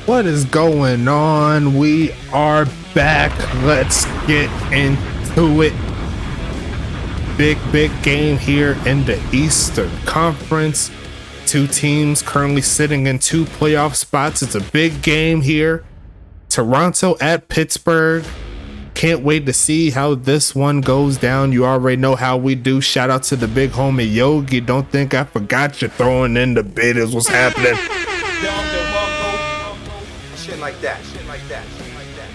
What is going on? We are back. Let's get into it. Big game here in the Eastern Conference. Two teams currently sitting in two playoff spots. It's a big game here. Toronto at Pittsburgh. Can't wait to see how this one goes down. You already know how we do. Shout out to the big homie Yogi. Don't think I forgot you throwing in the bidders. What's happening? Shit like that.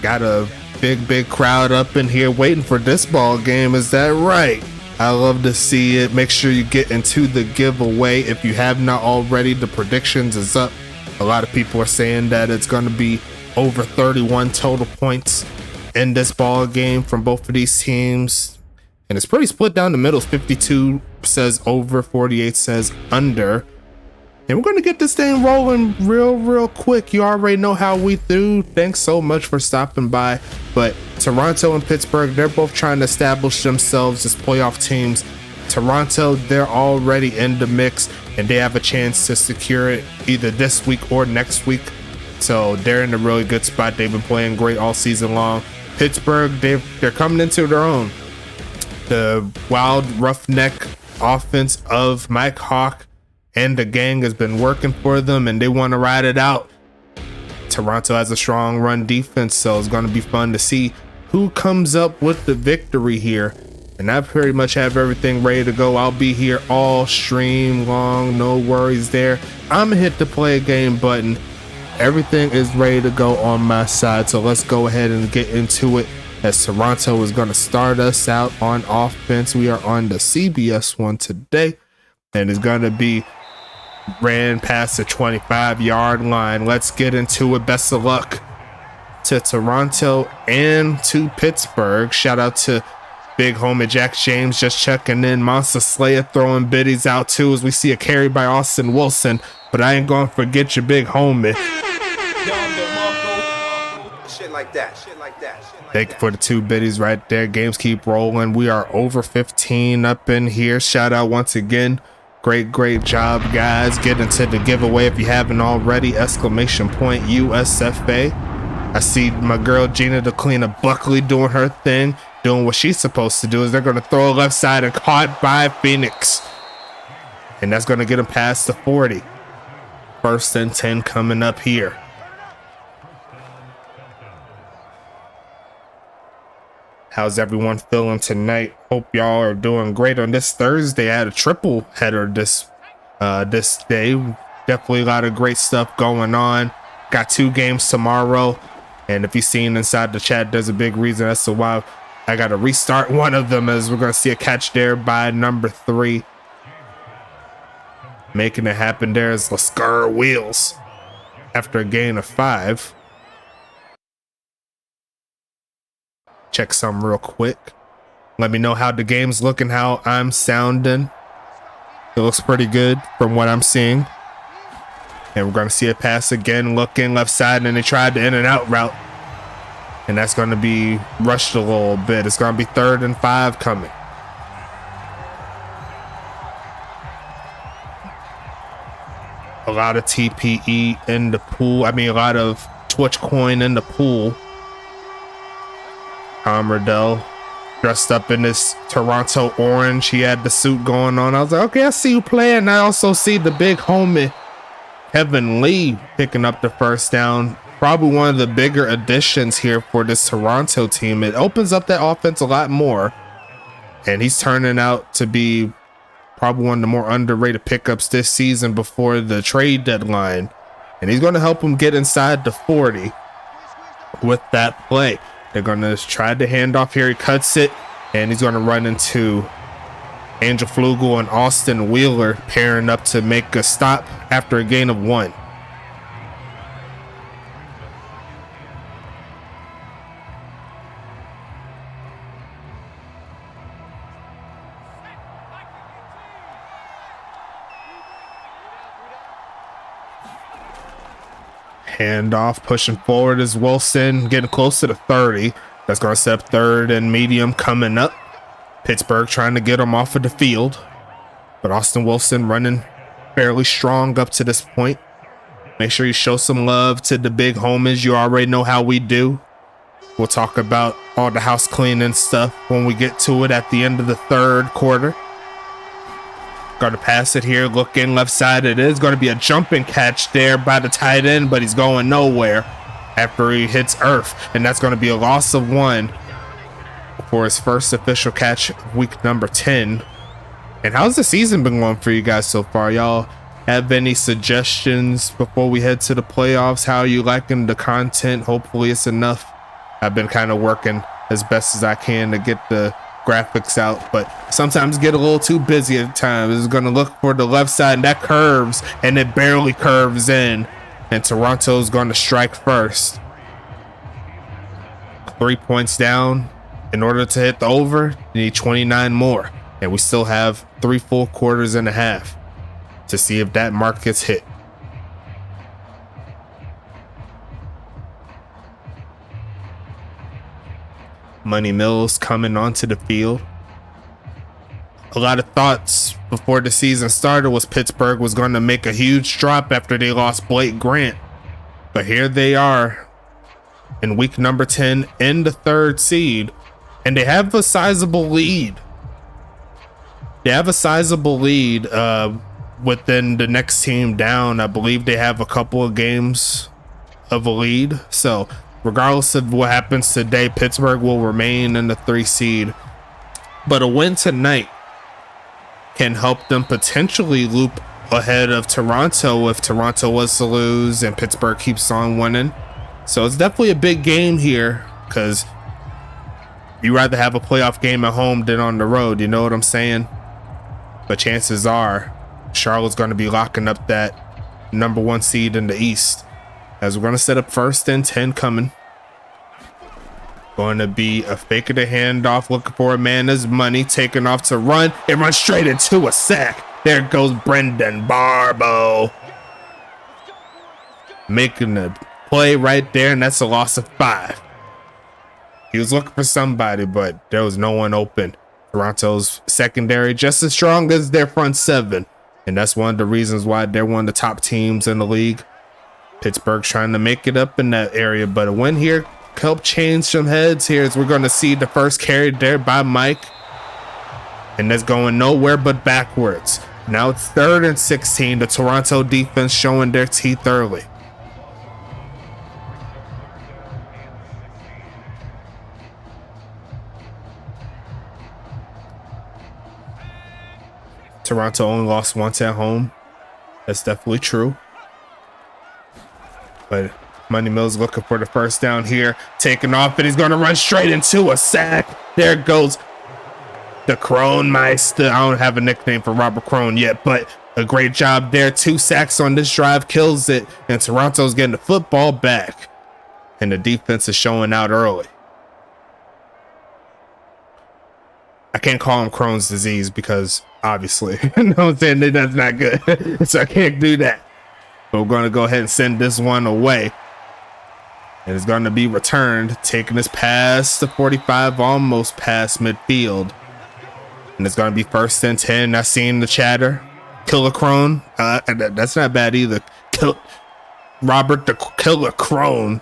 Got a big crowd up in here waiting for this ball game. Is that right? I love to see it. Make sure you get into the giveaway if you have not already. The predictions is up. A lot of people are saying that it's going to be over 31 total points in this ball game from both of these teams, and it's pretty split down the middle. 52 says over, 48 says under. And we're going to get this thing rolling real quick. You already know how we do. Thanks so much for stopping by. But Toronto and Pittsburgh, they're both trying to establish themselves as playoff teams. Toronto, they're already in the mix, and they have a chance to secure it either this week or next week. So they're in a really good spot. They've been playing great all season long. Pittsburgh, they're coming into their own. The wild roughneck offense of Mike Hawk and the gang has been working for them, and they want to ride it out. Toronto has a strong run defense, so it's going to be fun to see who comes up with the victory here. And I pretty much have everything ready to go. I'll be here all stream long, no worries there. I'm gonna hit the play game button. Everything is ready to go on my side, so let's go ahead and get into it, as Toronto is going to start us out on offense. We are on the CBS one today, and it's going to be ran past the 25-yard line. Let's get into it. Best of luck to Toronto and to Pittsburgh. Shout out to big homie Jack James just checking in. Monster Slayer throwing biddies out too, as we see a carry by Austin Wilson. But I ain't gonna forget your big homie. Shit like that. Thank you for the two biddies right there. Games keep rolling. We are over 15 up in here. Shout out once again. Great job, guys. Get into the giveaway if you haven't already. Exclamation point USFA. I see my girl Gina DeClina Buckley doing her thing, doing what she's supposed to do. Is they're going to throw a left side and caught by Phoenix. And that's going to get them past the 40. First and 10 coming up here. How's everyone feeling tonight? Hope y'all are doing great on this Thursday. I had a triple header this day. Definitely a lot of great stuff going on. Got two games tomorrow. And if you've seen inside the chat, there's a big reason as to why I got to restart one of them, as we're going to see a catch there by number 3. Making it happen there is Lascar Wheels after a gain of 5. Check some real quick. Let me know how the game's looking, how I'm sounding. It looks pretty good from what I'm seeing. And we're going to see a pass again, looking left side, and they tried the in and out route. And that's going to be rushed a little bit. It's going to be 3rd and 5 coming. A lot of TPE in the pool. A lot of Twitch coin in the pool. Tom Riddell dressed up in this Toronto orange. He had the suit going on. I was like, okay, I see you playing. I also see the big homie Kevin Lee picking up the first down. Probably one of the bigger additions here for this Toronto team. It opens up that offense a lot more. And he's turning out to be probably one of the more underrated pickups this season before the trade deadline. And he's going to help him get inside the 40 with that play. They're going to try the handoff here. He cuts it, and he's going to run into Angel Flugel and Austin Wheeler, pairing up to make a stop after a gain of 1. Handoff, pushing forward is Wilson, getting close to the 30. That's going to set up 3rd and medium coming up. Pittsburgh trying to get him off of the field, but Austin Wilson running fairly strong up to this point. Make sure you show some love to the big homies. You already know how we do. We'll talk about all the house cleaning stuff when we get to it at the end of the third quarter. Going to pass it here, look in left side. It is going to be a jumping catch there by the tight end, but he's going nowhere after he hits earth. And that's going to be a loss of 1 for his first official catch of week number 10. And how's the season been going for you guys so far? Y'all have any suggestions before we head to the playoffs? How are you liking the content? Hopefully it's enough. I've been kind of working as best as I can to get the graphics out, but sometimes get a little too busy at times. It's going to look for the left side, and that curves, and it barely curves in. And Toronto's going to strike first. 3 points down. In order to hit the over, you need 29 more. And we still have 3 full quarters and a half to see if that mark gets hit. Money Mills coming onto the field. A lot of thoughts before the season started was Pittsburgh was going to make a huge drop after they lost Blake Grant. But here they are in week number 10 in the 3rd seed. And they have a sizable lead. Within the next team down. I believe they have a couple of games of a lead. So regardless of what happens today, Pittsburgh will remain in the 3 seed. But a win tonight can help them potentially loop ahead of Toronto if Toronto was to lose and Pittsburgh keeps on winning. So it's definitely a big game here, because you rather have a playoff game at home than on the road. You know what I'm saying? But chances are Charlotte's going to be locking up that number 1 seed in the East. As we're going to set up 1st and 10 coming. Going to be a fake of the handoff, looking for a man as money, taking off to run. It runs straight into a sack. There goes Brendan Barbo. Making the play right there, and that's a loss of 5. He was looking for somebody, but there was no one open. Toronto's secondary just as strong as their front 7. And that's one of the reasons why they're one of the top teams in the league. Pittsburgh trying to make it up in that area, but a win here help change some heads here, as we're going to see the first carry there by Mike, and that's going nowhere but backwards. Now it's 3rd and 16. The Toronto defense showing their teeth early. Toronto only lost once at home. That's definitely true. But Money Mills looking for the first down here, taking off, and he's going to run straight into a sack. There goes the Kronmeister. I don't have a nickname for Robert Crone yet, but a great job there. 2 sacks on this drive, kills it, and Toronto's getting the football back, and the defense is showing out early. I can't call him Crohn's disease because obviously, you know what I'm saying, that's not good. So I can't do that. But we're going to go ahead and send this one away. And it's going to be returned, taking this past the 45, almost past midfield. And it's going to be 1st and 10. I've seen the chatter. Killer Crone. That's not bad either. Robert the Killer Crone.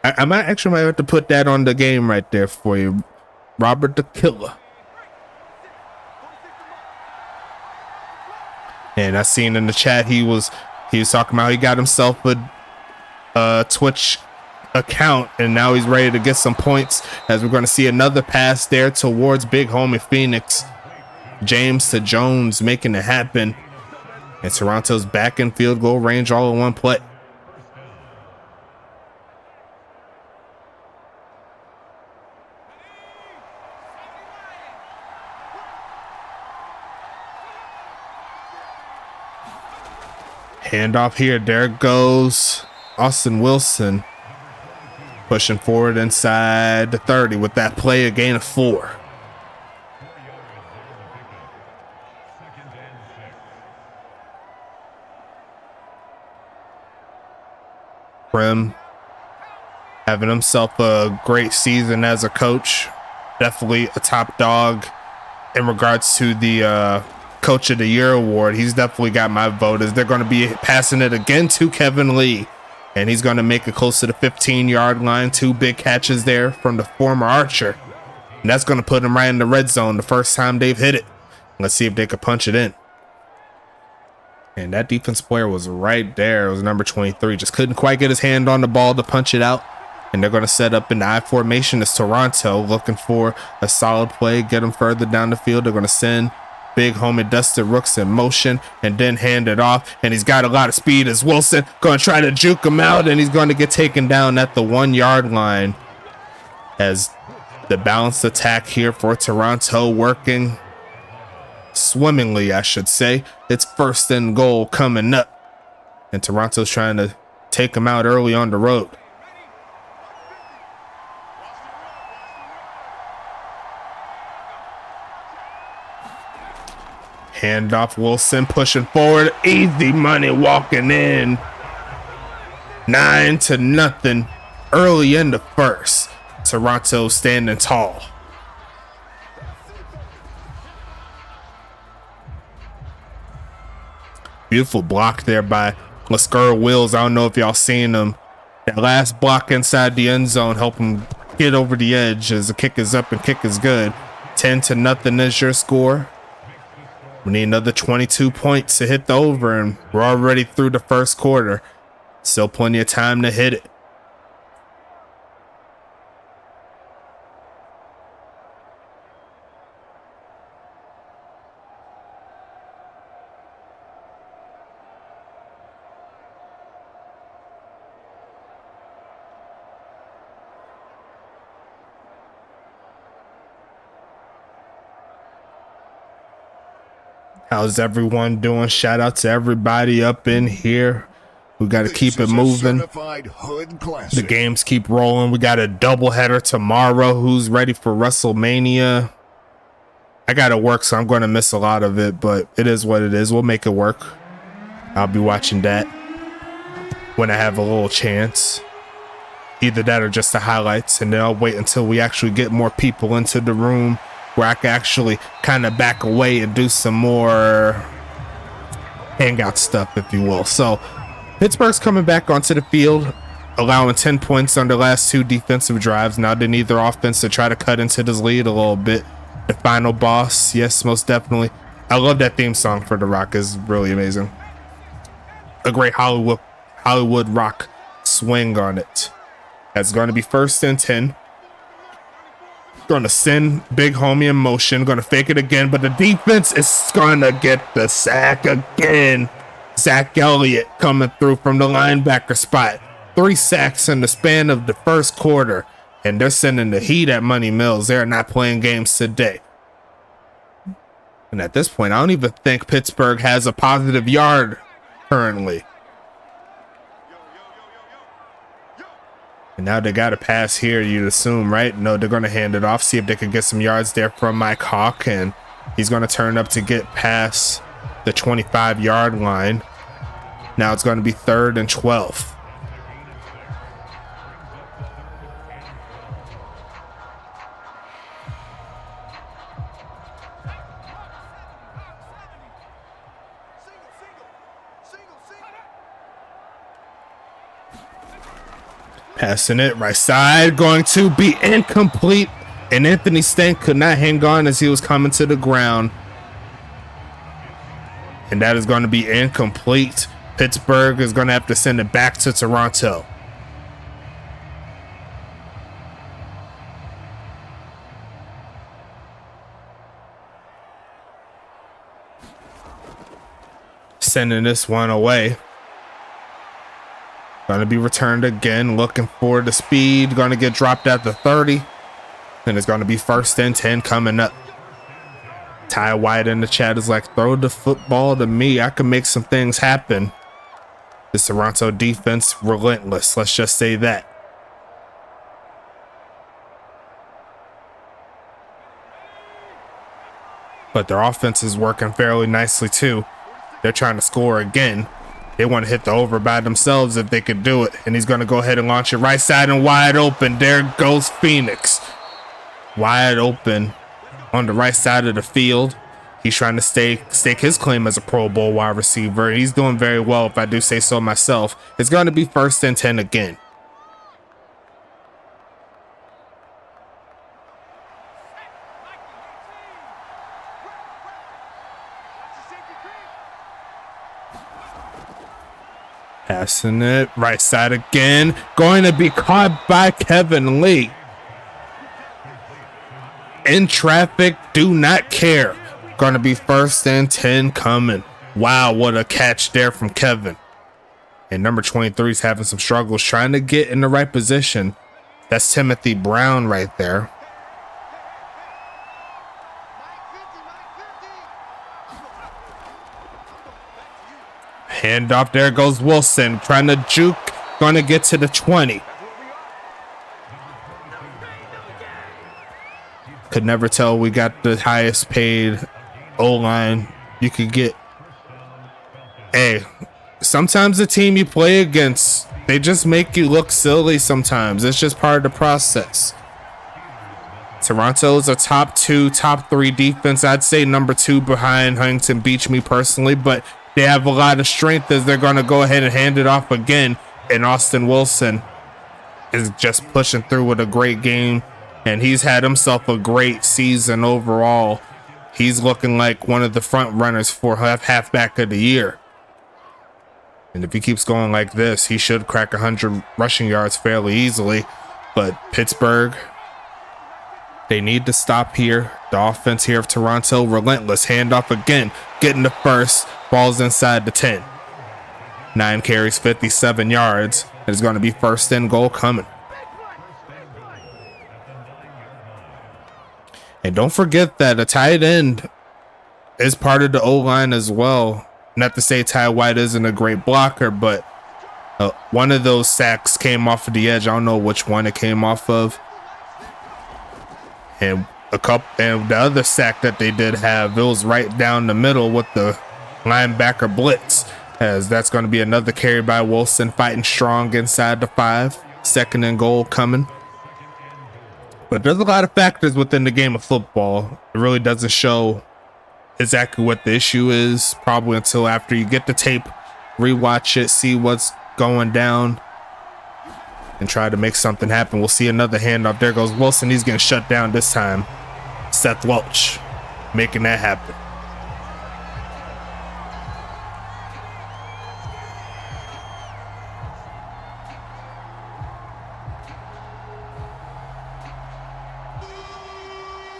I might have to put that on the game right there for you. Robert the Killer. And I seen in the chat he was talking about he got himself a Twitch account, and now he's ready to get some points, as we're going to see another pass there towards big homie Phoenix. James to Jones making it happen, and Toronto's back in field goal range all in one play. Handoff here. There goes Austin Wilson, pushing forward inside the 30 with that play, a gain of 4. Prim having himself a great season as a coach. Definitely a top dog in regards to the Coach of the Year award. He's definitely got my vote, as they're going to be passing it again to Kevin Lee. And he's going to make it close to the 15-yard line. 2 big catches there from the former Archer. And that's going to put him right in the red zone the first time they've hit it. Let's see if they could punch it in. And that defense player was right there. It was number 23. Just couldn't quite get his hand on the ball to punch it out. And they're going to set up in the I formation as Toronto, looking for a solid play, get them further down the field. They're going to send big homie Dustin Rooks in motion and then hand it off. And he's got a lot of speed as Wilson going to try to juke him out, and he's going to get taken down at the 1-yard line, as the balanced attack here for Toronto working swimmingly, I should say. It's 1st and goal coming up, and Toronto's trying to take him out early on the road. Handoff, Wilson pushing forward. Easy money walking in. 9-0 early in the first. Toronto standing tall. Beautiful block there by Lasker Wills. I don't know if y'all seen him. That last block inside the end zone helped him get over the edge, as the kick is up and kick is good. 10-0 is your score. We need another 22 points to hit the over, and we're already through the first quarter. Still plenty of time to hit it. How's everyone doing? Shout out to everybody up in here. We got to keep it moving. The games keep rolling. We got a doubleheader tomorrow. Who's ready for WrestleMania? I got to work, so I'm going to miss a lot of it, but it is what it is. We'll make it work. I'll be watching that when I have a little chance. Either that or just the highlights, and then I'll wait until we actually get more people into the room, where I can actually kind of back away and do some more hangout stuff, if you will. So Pittsburgh's coming back onto the field, allowing 10 points on the last 2 defensive drives. Now they need their offense to try to cut into this lead a little bit. The final boss, yes, most definitely. I love that theme song for The Rock. It's really amazing. A great Hollywood rock swing on it. That's going to be 1st and 10. Going to send big homie in motion. Going to fake it again, but the defense is going to get the sack again. Zach Elliott coming through from the linebacker spot. 3 sacks in the span of the first quarter, and they're sending the heat at Money Mills. They're not playing games today. And at this point, I don't even think Pittsburgh has a positive yard currently. And now they got to pass here, you'd assume, right? No, they're going to hand it off, see if they can get some yards there from Mike Hawk, and he's going to turn up to get past the 25-yard line. Now it's going to be 3rd and 12. Passing it right side, going to be incomplete, and Anthony Stank could not hang on as he was coming to the ground. And that is going to be incomplete. Pittsburgh is going to have to send it back to Toronto. Sending this one away. Going to be returned again, looking for the speed. Going to get dropped at the 30. And it's going to be 1st and 10 coming up. Ty White in the chat is like, throw the football to me. I can make some things happen. The Toronto defense, relentless. Let's just say that. But their offense is working fairly nicely too. They're trying to score again. They want to hit the over by themselves if they could do it. And he's going to go ahead and launch it right side and wide open. There goes Phoenix. Wide open on the right side of the field. He's trying to stake his claim as a Pro Bowl wide receiver. He's doing very well, if I do say so myself. It's going to be 1st and 10 again. Passing it right side again. Going to be caught by Kevin Lee. In traffic, do not care. Going to be 1st and 10 coming. Wow, what a catch there from Kevin. And number 23 is having some struggles trying to get in the right position. That's Timothy Brown right there. Handoff, there goes Wilson, trying to juke, going to get to the 20. Could never tell we got the highest paid O-line you could get. Hey, sometimes the team you play against, they just make you look silly sometimes. It's just part of the process. Toronto's a top 2, top 3 defense. I'd say number 2 behind Huntington Beach, me personally, but they have a lot of strength as they're going to go ahead and hand it off again. And Austin Wilson is just pushing through with a great game. And he's had himself a great season overall. He's looking like one of the front runners for halfback of the year. And if he keeps going like this, he should crack 100 rushing yards fairly easily. But Pittsburgh, they need to stop here. The offense here of Toronto, relentless. Handoff again, getting the first. Ball's inside the 10. 9 carries, 57 yards. It's going to be 1st and goal coming. And don't forget that a tight end is part of the O-line as well. Not to say Ty White isn't a great blocker, but one of those sacks came off of the edge. I don't know which one it came off of. And the other sack that they did have, it was right down the middle with the linebacker blitz, as that's going to be another carry by Wilson, fighting strong inside the 5. 2nd and goal coming. But there's a lot of factors within the game of football. It really doesn't show exactly what the issue is, probably until after you get the tape, rewatch it, see what's going down, and try to make something happen. We'll see another handoff. There goes Wilson. He's getting shut down this time. Seth Welch making that happen.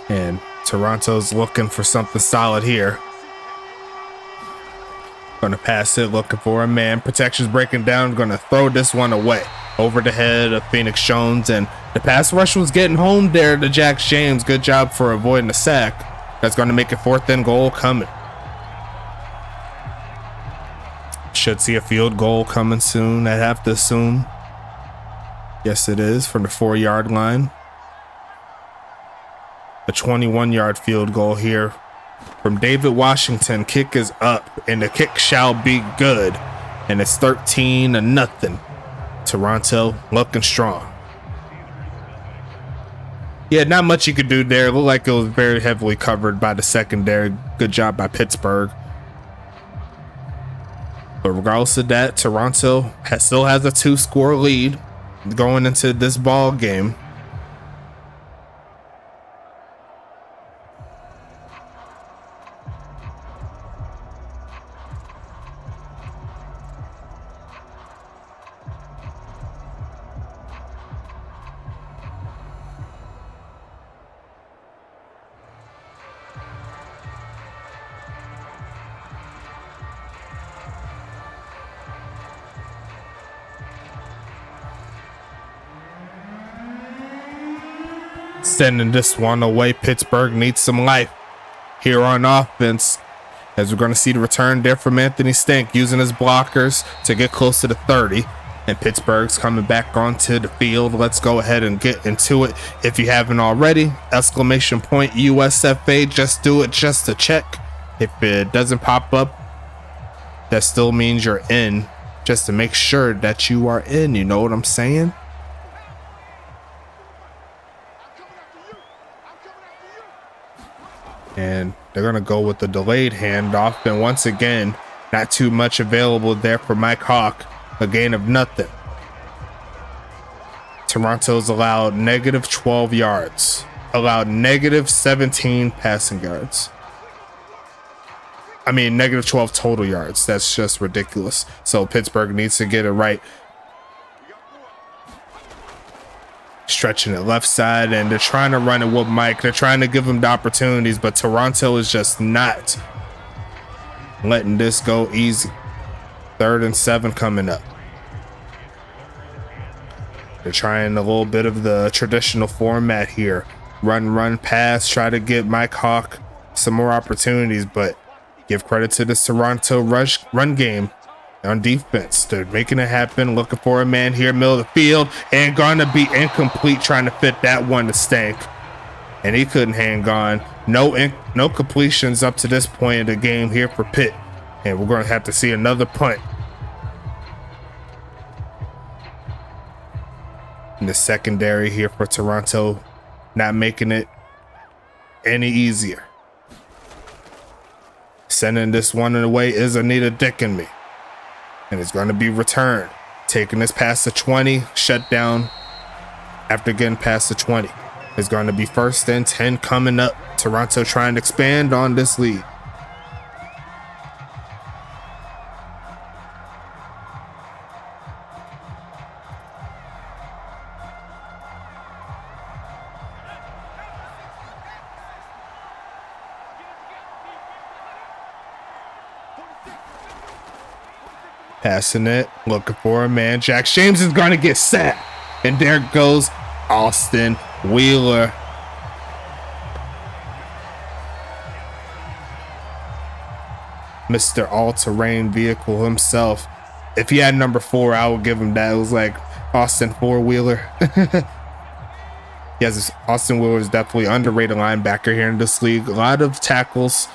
And Toronto's looking for something solid here. Gonna pass it, looking for a man. Protection's breaking down. Gonna throw this one away over the head of Phoenix Jones. And the pass rush was getting home there to Jack James. Good job for avoiding the sack. That's gonna make it 4th and goal coming. Should see a field goal coming soon. I'd have to assume. Yes, it is, from the 4-yard line. A 21-yard field goal here from David Washington. Kick is up, and the kick shall be good. And it's 13-0. Toronto looking strong. Yeah, not much you could do there. It looked like it was very heavily covered by the secondary. Good job by Pittsburgh. But regardless of that, Toronto still has a 2-score lead going into this ball game. Sending this one away. Pittsburgh needs some life here on offense, as we're going to see the return there from Anthony Stank, using his blockers to get close to the 30. And Pittsburgh's coming back onto the field. Let's go ahead and get into it. If you haven't already, exclamation point USFA, just do it just to check. If it doesn't pop up, that still means you're in, just to make sure that you are in. You know what I'm saying? And they're going to go with the delayed handoff. And once again, not too much available there for Mike Hawk. A gain of nothing. Toronto's allowed negative 12 yards. Allowed negative 17 passing yards. I mean, negative 12 total yards. That's just ridiculous. So Pittsburgh needs to get it right. Stretching it left side, and they're trying to run it with Mike. They're trying to give him the opportunities, but Toronto is just not letting this go easy. 3rd and 7 coming up. They're trying a little bit of the traditional format here. Run, pass, try to get Mike Hawk some more opportunities, but give credit to this Toronto run game on defense. They're making it happen, looking for a man here, middle of the field, and gonna be incomplete, trying to fit that one to Stank. And he couldn't hang on. No completions up to this point in the game here for Pitt. And we're gonna have to see another punt. In the secondary here for Toronto, not making it any easier. Sending this one away is Anita Dickenby. And it's going to be returned. Taking this past the 20, shut down after getting past the 20. It's going to be 1st and 10 coming up. Toronto trying to expand on this lead. Passing it, looking for a man. Jack James is going to get sacked. And there goes Austin Wheeler. Mr. All-Terrain Vehicle himself. If he had number 4, I would give him that. It was like Austin 4-wheeler. Yes, Austin Wheeler is definitely underrated linebacker here in this league. A lot of tackles.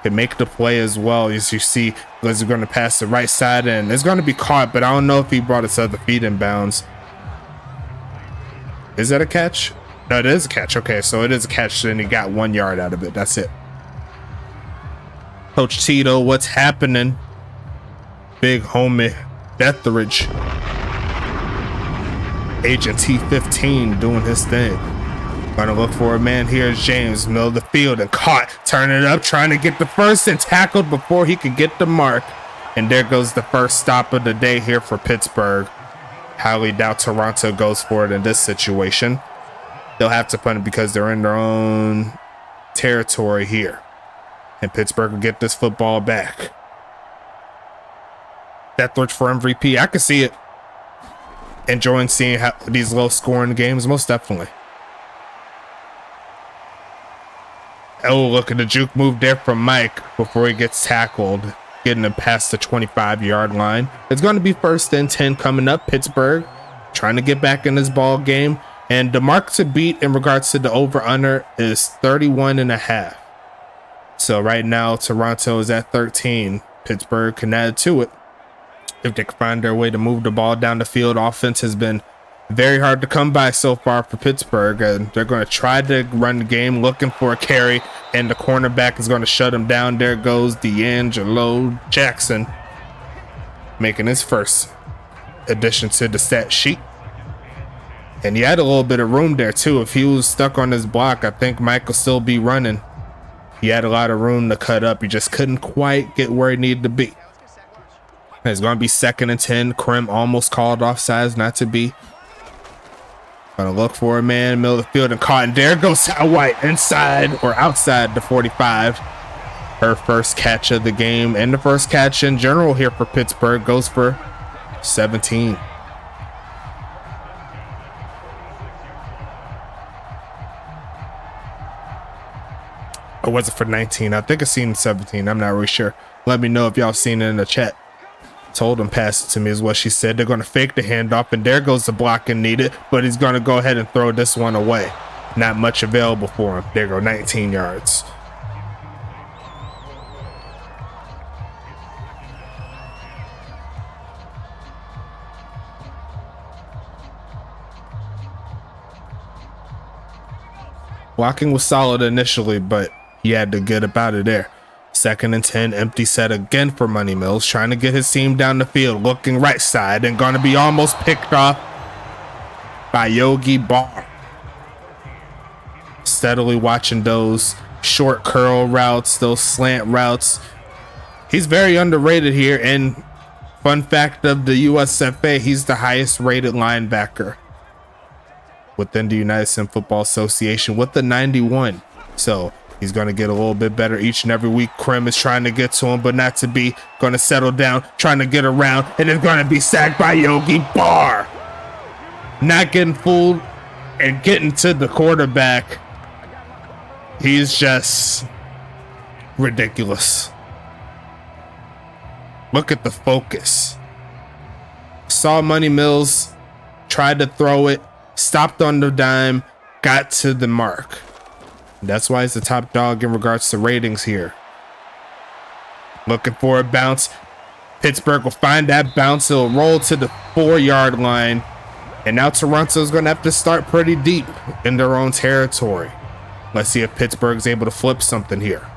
Can make the play as well. As you see, he's going to pass the right side, and it's going to be caught, but I don't know if he brought his other feet in bounds. Is that a catch? No, it is a catch. Okay, so it is a catch, and he got 1 yard out of it. That's it. Coach Tito, what's happening? Big homie Etheridge. Agent T15 doing his thing. Gonna look for a man here is James, middle of the field, and caught, turning it up, trying to get the first, and tackled before he could get the mark. And there goes the first stop of the day here for Pittsburgh. Highly doubt Toronto goes for it in this situation. They'll have to punt it because they're in their own territory here. And Pittsburgh will get this football back. Etheridge for MVP. I can see it. Enjoying seeing these low scoring games, most definitely. Oh, look at the juke move there from Mike before he gets tackled, getting him past the 25-yard line. It's going to be 1st and 10 coming up. Pittsburgh trying to get back in this ball game. And the mark to beat in regards to the over-under is 31.5. So right now, Toronto is at 13. Pittsburgh can add to it if they can find their way to move the ball down the field. Offense has been very hard to come by so far for Pittsburgh, and they're going to try to run the game, looking for a carry, and the cornerback is going to shut him down. There goes D'Angelo Jackson, making his first addition to the stat sheet. And he had a little bit of room there too. If he was stuck on his block, I think Mike will still be running. He had a lot of room to cut up. He just couldn't quite get where he needed to be. It's going to be 2nd and 10. Krim almost called offsides, not to be. Gonna look for a man, middle of the field, and caught. And there goes Sal White inside or outside the 45. Her first catch of the game, and the first catch in general here for Pittsburgh, goes for 17. Or was it for 19? I think I seen 17. I'm not really sure. Let me know if y'all seen it in the chat. Told him pass it to me is what she said. They're going to fake the handoff, and there goes the blocking needed, but he's going to go ahead and throw this one away. Not much available for him. There go 19 yards. Blocking was solid initially, but He had to get up out of there. 2nd and 10, empty set again for Money Mills, trying to get his team down the field, looking right side, and going to be almost picked off by Yogi Barr. Steadily watching those short curl routes, those slant routes. He's very underrated here, and fun fact of the USFA, he's the highest rated linebacker within the United States Football Association with the 91. So he's going to get a little bit better each and every week. Krim is trying to get to him, but not to be. Going to settle down, trying to get around, and it's going to be sacked by Yogi Barr. Not getting fooled and getting to the quarterback. He's just ridiculous. Look at the focus. Saw Money Mills, tried to throw it, stopped on the dime, got to the mark. That's why he's the top dog in regards to ratings here. Looking for a bounce. Pittsburgh will find that bounce. It'll roll to the 4-yard line. And now Toronto's going to have to start pretty deep in their own territory. Let's see if Pittsburgh's able to flip something here.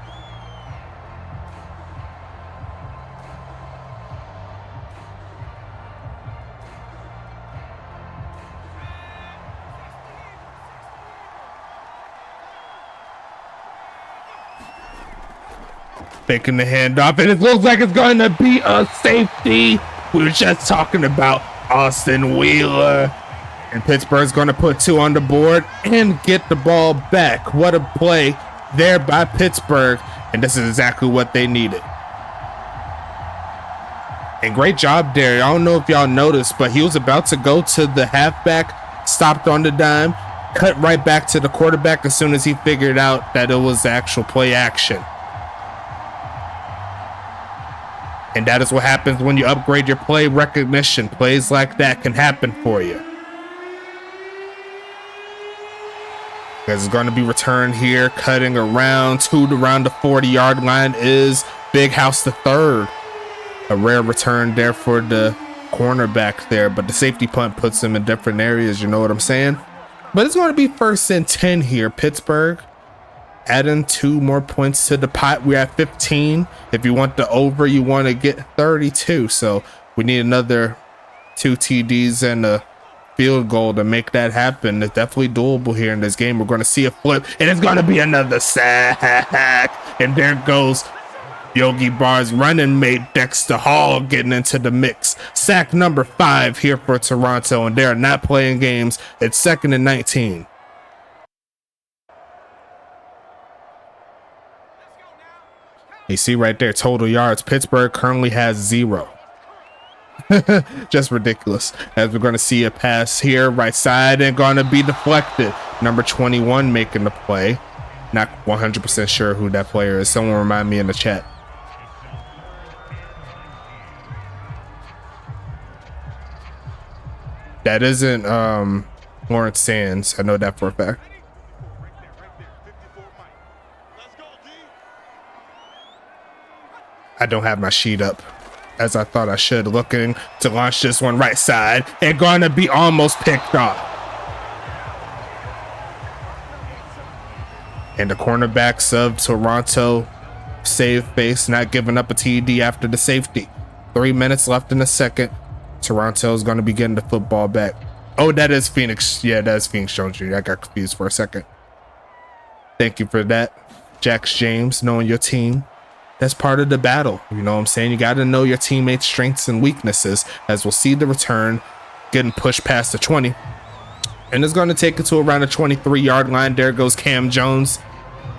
Faking the handoff, and it looks like it's going to be a safety. We were just talking about Austin Wheeler. And Pittsburgh's going to put 2 on the board and get the ball back. What a play there by Pittsburgh. And this is exactly what they needed. And great job there. I don't know if y'all noticed, but he was about to go to the halfback, stopped on the dime, cut right back to the quarterback as soon as he figured out that it was actual play action. And that is what happens when you upgrade your play recognition. Plays like that can happen for you. Because it's going to be returned here, cutting around to around the 40-yard line is Big House the third. A rare return there for the cornerback there, but the safety punt puts him in different areas, you know what I'm saying? But it's going to be 1st and 10 here. Pittsburgh adding 2 more points to the pot. We're at 15. If you want the over, you want to get 32. So we need another 2 TDs and a field goal to make that happen. It's definitely doable here in this game. We're going to see a flip, and it's going to be another sack. And there goes Yogi Barr's running mate Dexter Hall getting into the mix. Sack number 5 here for Toronto, and they're not playing games. It's 2nd and 19. You see right there, total yards. Pittsburgh currently has 0. Just ridiculous. As we're going to see a pass here, right side, and going to be deflected. Number 21 making the play. Not 100% sure who that player is. Someone remind me in the chat. That isn't Lawrence Sands. I know that for a fact. I don't have my sheet up as I thought I should. Looking to launch this one right side and going to be almost picked off. And the cornerbacks of Toronto save face, not giving up a TD after the safety. 3 minutes left in the second. Toronto is going to be getting the football back. Oh, that is Phoenix. Yeah, that is Phoenix Jones Jr. I got confused for a second. Thank you for that, Jax James, knowing your team. That's part of the battle. You know what I'm saying? You got to know your teammates' strengths and weaknesses, as we'll see the return getting pushed past the 20. And it's going to take it to around the 23-yard line. There goes Cam Jones.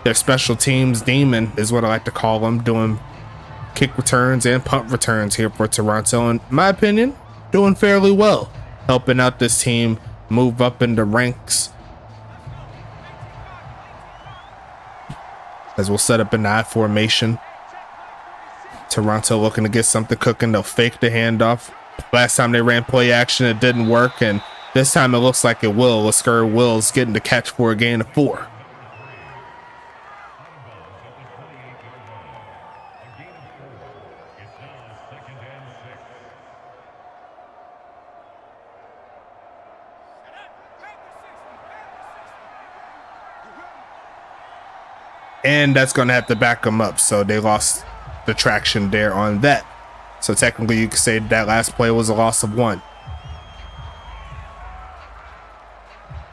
Their special teams demon is what I like to call them, doing kick returns and punt returns here for Toronto. In my opinion, doing fairly well, helping out this team move up in the ranks. As we'll set up an I formation. Toronto looking to get something cooking. They'll fake the handoff. Last time they ran play action, it didn't work, and this time it looks like it will. Lasker Wills getting the catch for a gain of 4. and that's going to have to back them up. So they lost the traction there on that. So technically you could say that last play was a loss of 1.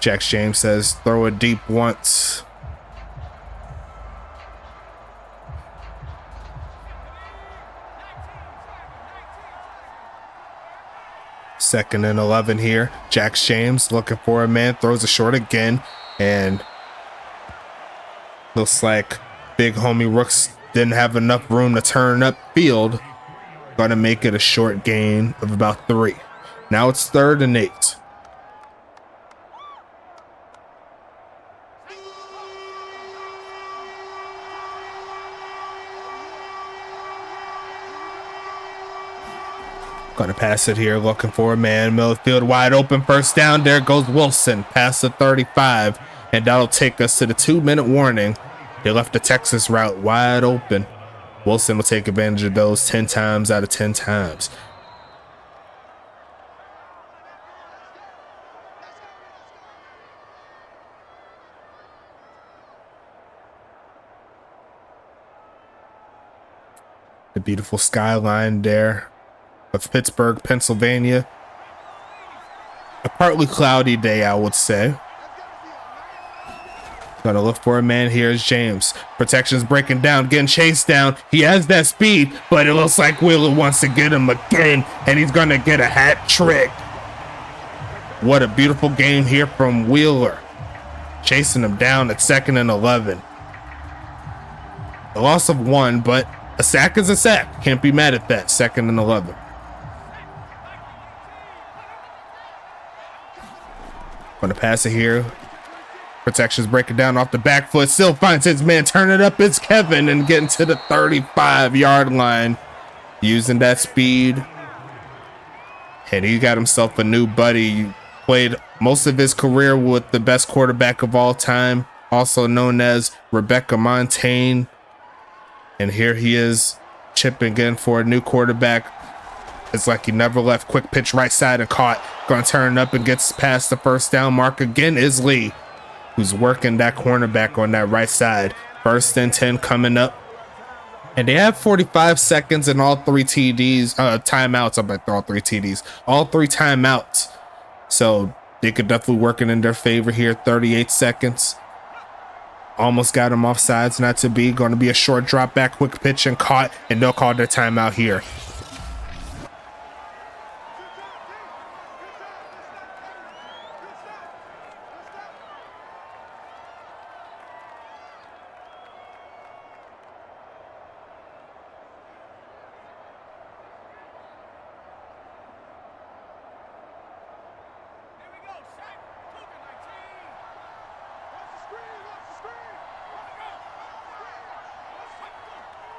Jack James says throw it deep once. Second and 11 here. Jack James looking for a man, throws it short again, and looks like big homie Rooks didn't have enough room to turn up field. Gonna make it a short gain of about 3. Now it's 3rd and 8. Gonna pass it here, looking for a man. Middle field wide open, first down. There goes Wilson past the 35, and that'll take us to the 2-minute warning. They left the Texas route wide open. Wilson will take advantage of those 10 times out of 10 times. The beautiful skyline there of Pittsburgh, Pennsylvania. A partly cloudy day, I would say. Gonna look for a man here is James. Protection's breaking down, getting chased down. He has that speed, but it looks like Wheeler wants to get him again, and he's gonna get a hat trick. What a beautiful game here from Wheeler. Chasing him down at 2nd and 11. A loss of 1, but a sack is a sack. Can't be mad at that. 2nd and 11. Gonna pass it here. Protection's breaking down off the back foot. Still finds his man. Turn it up. It's Kevin and getting to the 35-yard line. Using that speed. And he got himself a new buddy. He played most of his career with the best quarterback of all time, also known as Rebecca Montaigne. And here he is chipping in for a new quarterback. It's like he never left. Quick pitch right side and caught. Gonna turn up and gets past the first down mark again is Lee, who's working that cornerback on that right side. 1st and 10 coming up. And they have 45 seconds and all 3 TDs, timeouts. I'm about to all 3 TDs, all 3 timeouts. So they could definitely work it in their favor here. 38 seconds. Almost got him off sides, not to be. Going to be a short drop back, quick pitch and caught, and they'll call their timeout here.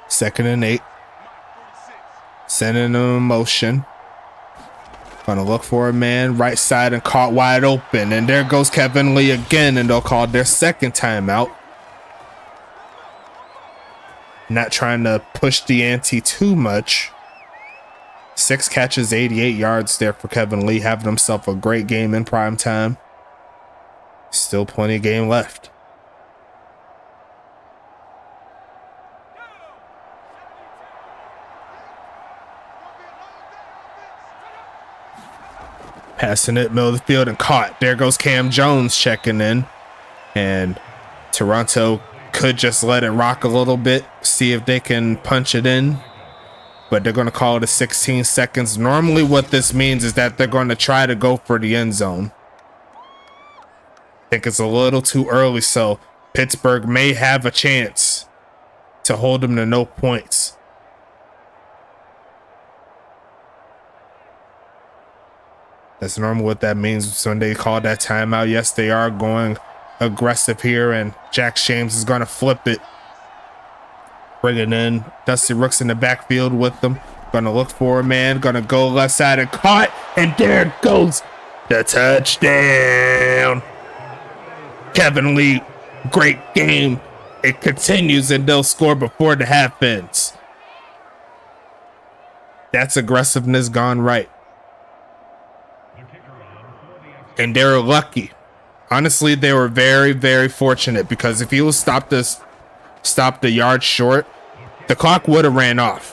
Second and 8. Sending them in motion. Gonna look for a man right side and caught wide open. And there goes Kevin Lee again, and they'll call their 2nd timeout. Not trying to push the ante too much. 6 catches, 88 yards there for Kevin Lee, having himself a great game in prime time. Still plenty of game left. Passing it middle of the field and caught. There goes Cam Jones checking in. And Toronto could just let it rock a little bit, see if they can punch it in. But they're going to call it a 16 seconds. Normally what this means is that they're going to try to go for the end zone. I think it's a little too early, so Pittsburgh may have a chance to hold them to no points. That's normally what that means when they call that timeout. Yes, they are going aggressive here, and Jack James is going to flip it. Bringing in Dusty Rooks in the backfield with them. Going to look for a man. Going to go left side and caught. And there goes the touchdown. Kevin Lee, great game. It continues, and they'll score before the half ends. That's aggressiveness gone right. And they were lucky. Honestly, they were very, very fortunate, because if he was stopped stopped a yard short, the clock would have ran off.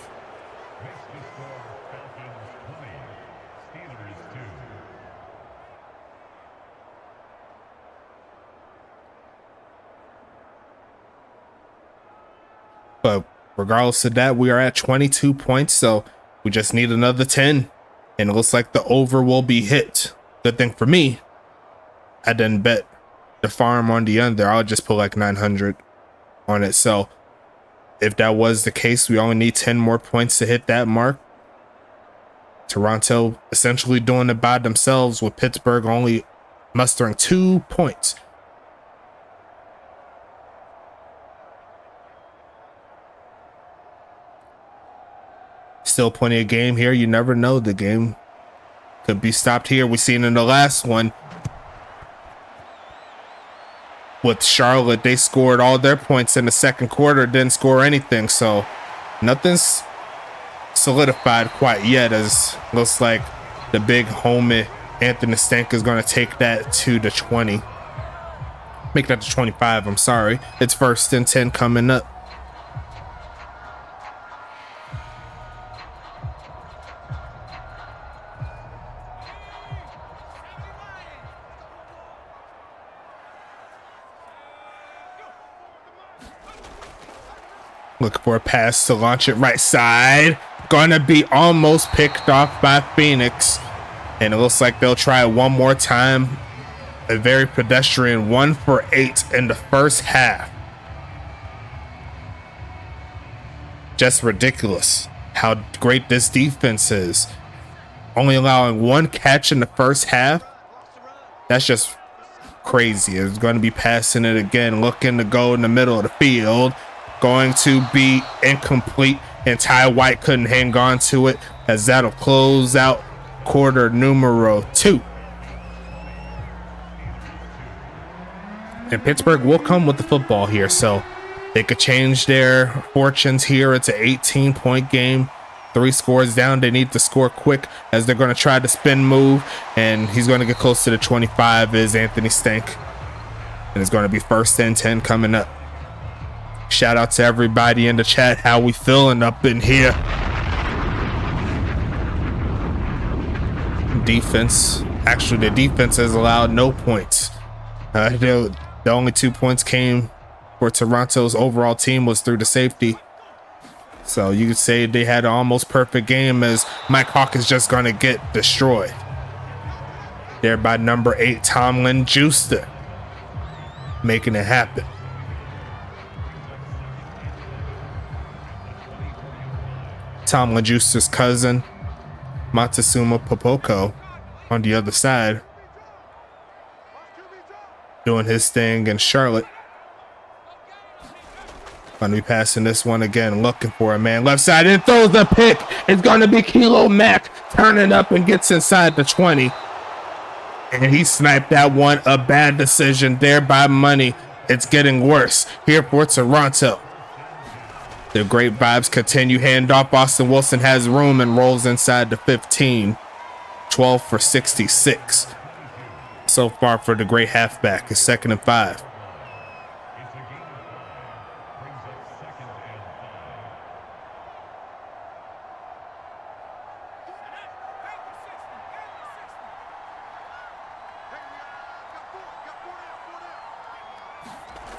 But regardless of that, we are at 22 points, so we just need another 10. And it looks like the over will be hit. Good thing for me, I didn't bet the farm on the under. I'll just put like 900 on it. So if that was the case, we only need 10 more points to hit that mark. Toronto essentially doing it by themselves, with Pittsburgh only mustering 2 points. Still plenty of game here. You never know. The game could be stopped here. We seen in the last one with Charlotte, they scored all their points in the second quarter, didn't score anything. So nothing's solidified quite yet, as looks like the big homie Anthony Stank is going to take that to the 20. Make that to 25. I'm sorry. It's 1st and 10 coming up. Looking for a pass to launch it right side. Gonna be almost picked off by Phoenix. And it looks like they'll try it one more time. A very pedestrian 1 for 8 in the first half. Just ridiculous how great this defense is. Only allowing 1 catch in the first half. That's just crazy. It's going to be passing it again. Looking to go in the middle of the field. Going to be incomplete, and Ty White couldn't hang on to it, as that'll close out quarter numero 2. And Pittsburgh will come with the football here, so they could change their fortunes here. It's an 18-point game. 3 scores down. They need to score quick, as they're going to try the spin move, and he's going to get close to the 25 is Anthony Stank. And it's going to be 1st and 10 coming up. Shout out to everybody in the chat. How we feeling up in here? Defense. Actually, the defense has allowed no points. The only 2 points came for Toronto's overall team was through the safety. So you could say they had an almost perfect game, as Mike Hawk is just going to get destroyed. There by number 8, Tomlin Juicer, making it happen. Tomlin Juicer's cousin, Montezuma Popoko, on the other side, doing his thing in Charlotte. Gonna be passing this one again, looking for a man left side, and throws the pick. It's gonna be Kilo Mack turning up and gets inside the 20. And he sniped that one. A bad decision there by Money. It's getting worse here for Toronto. The great vibes continue. Handoff. Austin Wilson has room and rolls inside the 15. 12 for 66. So far for the great halfback. It's 2nd and 5.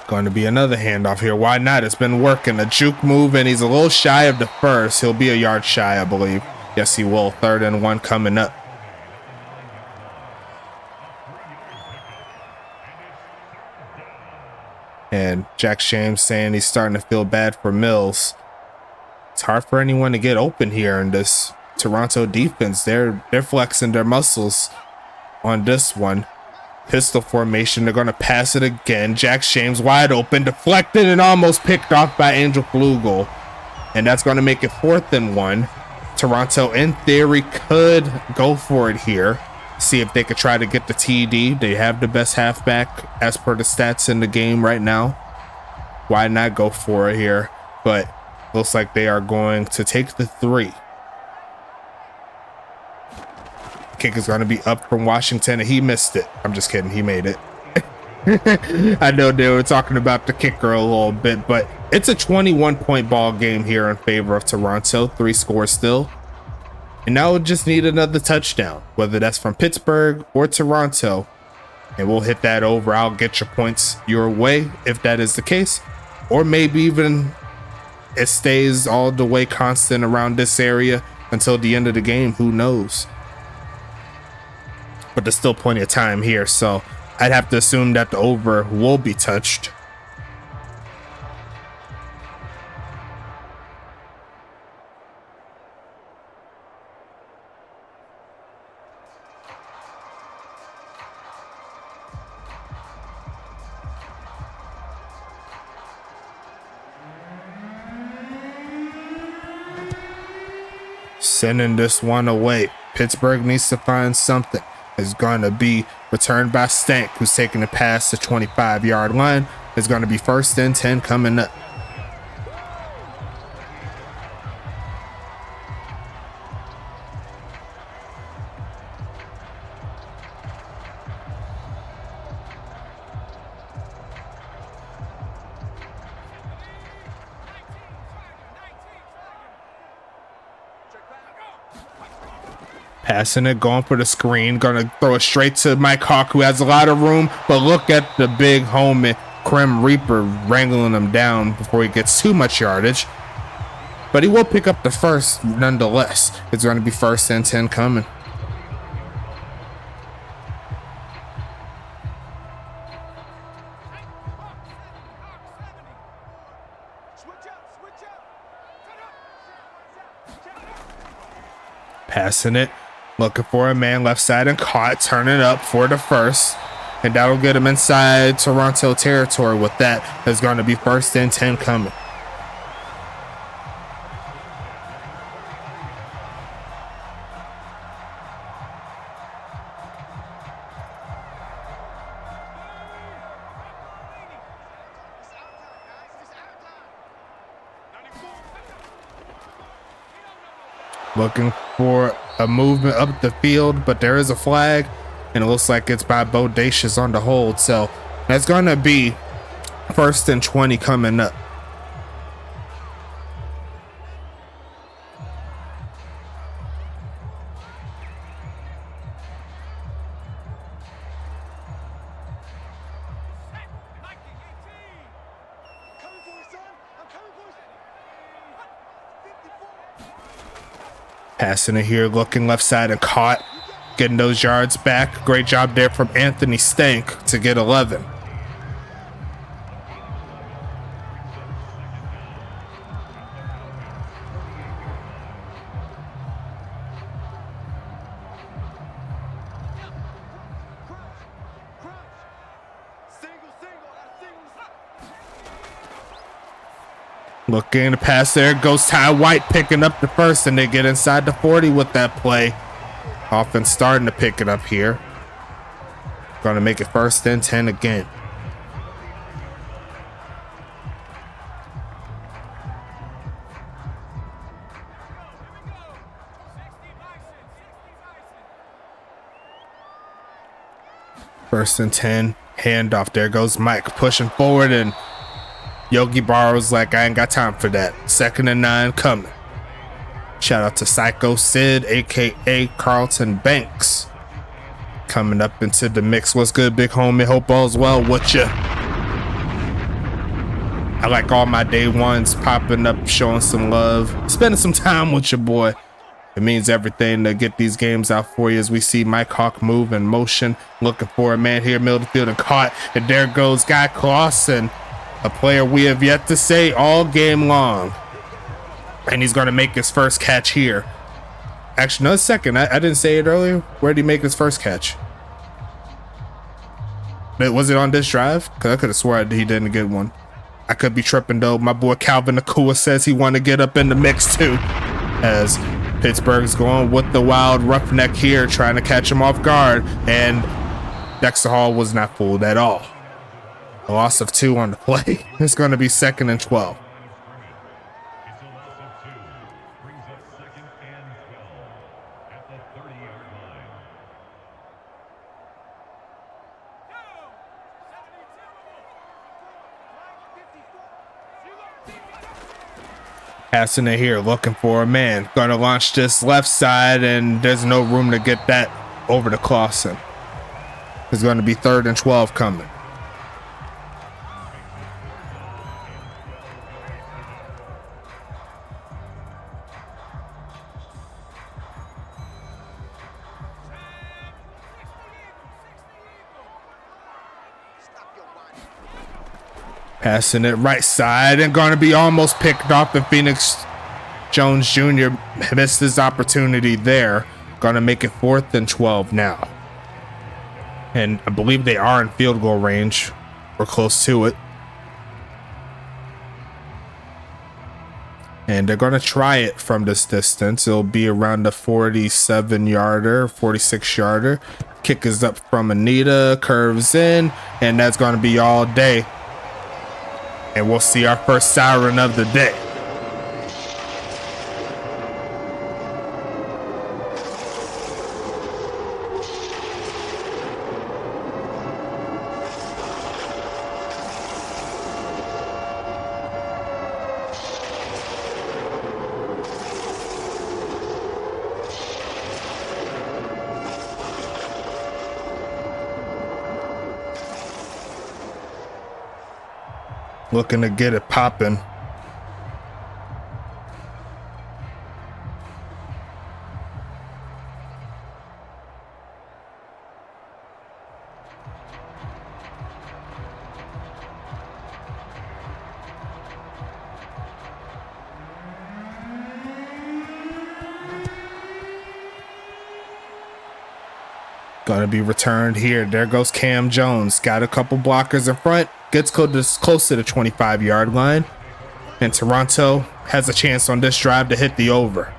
Going to be another handoff here. Why not? It's been working. A juke move, and he's a little shy of the first. He'll be a yard shy, I believe. Yes, he will. 3rd and 1 coming up. And Jack James saying he's starting to feel bad for Mills. It's hard for anyone to get open here in this Toronto defense. They're flexing their muscles on this one. Pistol formation. They're going to pass it again. Jack James wide open, deflected, and almost picked off by Angel Flugel. And that's going to make it 4th and 1. Toronto, in theory, could go for it here. See if they could try to get the TD. They have the best halfback as per the stats in the game right now. Why not go for it here? But looks like they are going to take the 3. Kick is going to be up from Washington, and he missed it. I'm just kidding. He made it. I know they were talking about the kicker a little bit, but it's a 21-point ball game here in favor of Toronto. 3 scores still. And now we'll just need another touchdown, whether that's from Pittsburgh or Toronto. And we'll hit that over. I'll get your points your way if that is the case. Or maybe even it stays all the way constant around this area until the end of the game. Who knows? But there's still plenty of time here, so I'd have to assume that the over will be touched. Sending this one away. Pittsburgh needs to find something. It's going to be returned by Stank, who's taking the pass to 25-yard line. It's going to be 1st and 10 coming up. Passing it, going for the screen, gonna throw it straight to Mike Hawk, who has a lot of room, but look at the big homie, Crim Reaper, wrangling him down before he gets too much yardage. But he will pick up the first nonetheless. It's going to be 1st and 10 coming. Passing it. Looking for a man left side and caught, turning up for the first. And that'll get him inside Toronto territory with that. There's going to be 1st and 10 coming. Looking for a movement up the field, but there is a flag, and it looks like it's by Bodacious on the hold. So that's going to be 1st and 20 coming up. Passing it here, looking left side and caught, getting those yards back. Great job there from Anthony Stank to get 11. Looking to pass there, goes Ty White picking up the first, and they get inside the 40 with that play. Offense starting to pick it up here. Going to make it 1st and 10 again. First and 10, handoff. There goes Mike pushing forward, and Yogi Barrow's like, I ain't got time for that. 2nd and 9 coming. Shout out to Psycho Sid, aka Carlton Banks, coming up into the mix. What's good, big homie? Hope all's well with ya. I like all my day ones popping up, showing some love, spending some time with your boy. It means everything to get these games out for you as we see Mike Hawk move in motion, looking for a man here, middle of the field, and caught. And there goes Guy Clausen, a player we have yet to say all game long. And he's going to make his first catch here. Actually, no, second. I didn't say it earlier. Where did he make his first catch? Was it on this drive? Because I could have sworn he didn't get one. I could be tripping, though. My boy Calvin Nakua says he want to get up in the mix, too. As Pittsburgh's going with the wild roughneck here, trying to catch him off guard. And Dexter Hall was not fooled at all. A loss of 2 on the play. It's going to be 2nd and 12. Passing it here, looking for a man. Gonna launch this left side, and there's no room to get that over to Clausen. It's going to be 3rd and 12 coming. Passing it right side and going to be almost picked off, and Phoenix Jones Jr. missed his opportunity there. Going to make it 4th and 12 now. And I believe they are in field goal range or close to it. And they're going to try it from this distance. It'll be around the 47-yarder, 46-yarder. Kick is up from Anita, curves in, and that's going to be all day. And we'll see our first siren of the day. Looking to get it popping. Gonna be returned here. There goes Cam Jones. Got a couple blockers in front. Gets close to the 25-yard line. And Toronto has a chance on this drive to hit the over.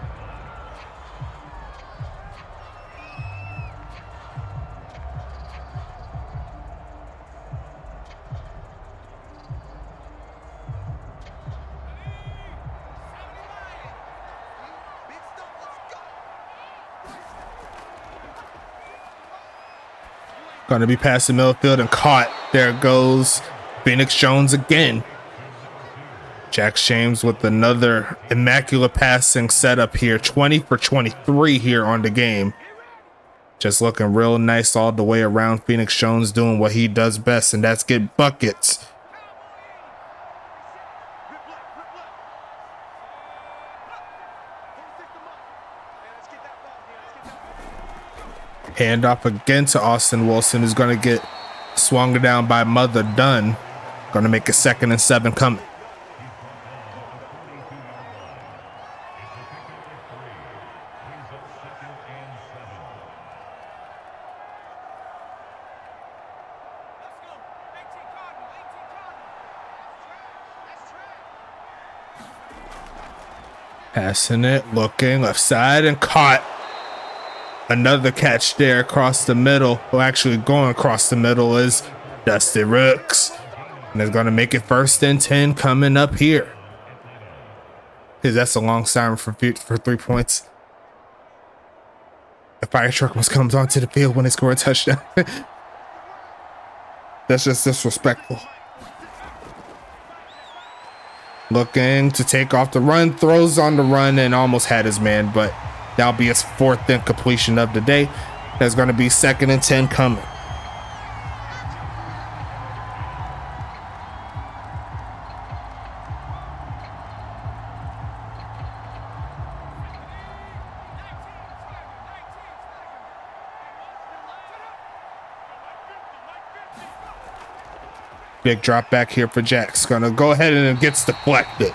Going to be past the middle field and caught. There goes Phoenix Jones again. Jack James with another immaculate passing setup here. 20 for 23 here on the game. Just looking real nice all the way around. Phoenix Jones doing what he does best, and that's get buckets. Handoff again to Austin Wilson, who's going to get swung down by Mother Dunn. Going to make a 2nd and 7 coming. Passing it, looking left side and caught. Another catch there across the middle. Well, actually going across the middle is Dusty Rooks. And they're going to make it 1st and 10 coming up here. That's a long siren for 3 points. The fire truck must come onto the field when they score a touchdown. That's just disrespectful. Looking to take off the run, throws on the run and almost had his man, but that'll be his 4th incompletion of the day. That's going to be 2nd and 10 coming. Big drop back here for Jack's. Going to go ahead and it gets deflected.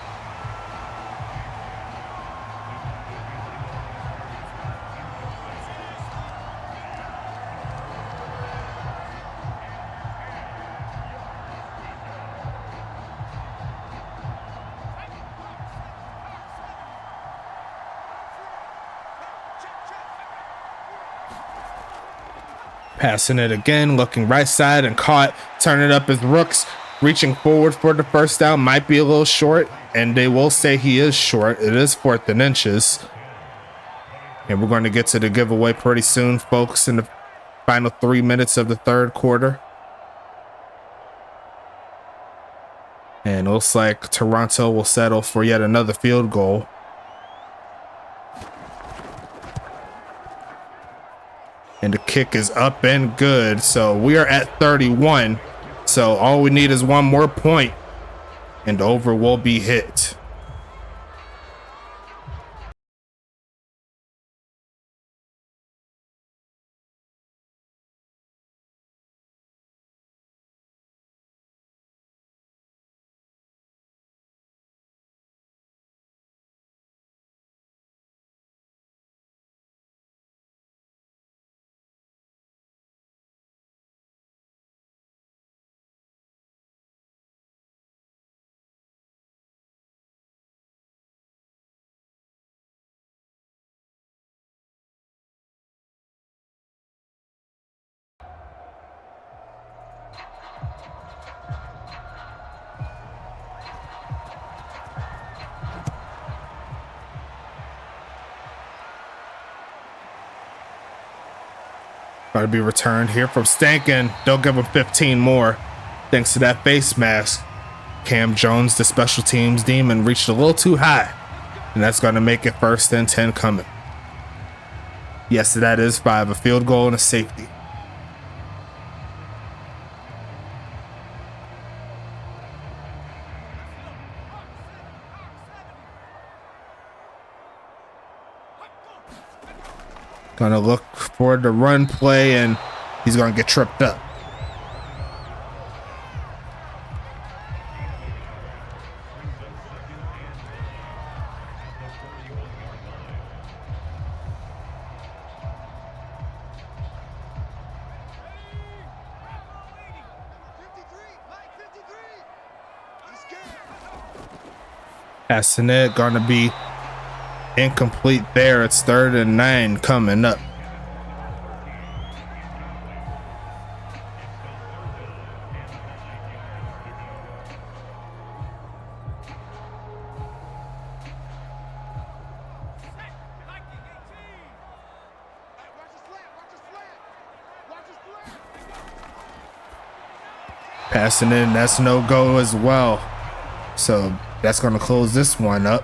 Passing it again, looking right side and caught. Turn it up as Rooks reaching forward for the first down. Might be a little short, and they will say he is short. It is 4th and inches. And we're going to get to the giveaway pretty soon, folks, in the final 3 minutes of the 3rd quarter. And it looks like Toronto will settle for yet another field goal. And the kick is up and good. So we are at 31. So all we need is one more point and the over will be hit. Got to be returned here from Stankin. They'll give him 15 more. Thanks to that face mask. Cam Jones, the special teams demon, reached a little too high. And that's going to make it 1st and 10 coming. Yes, that is 5. A field goal and a safety. Gonna look for the run play, and he's gonna get tripped up. Passing it, gonna be incomplete there. It's 3rd and 9 coming up. Passing in, that's no go as well. So that's going to close this one up.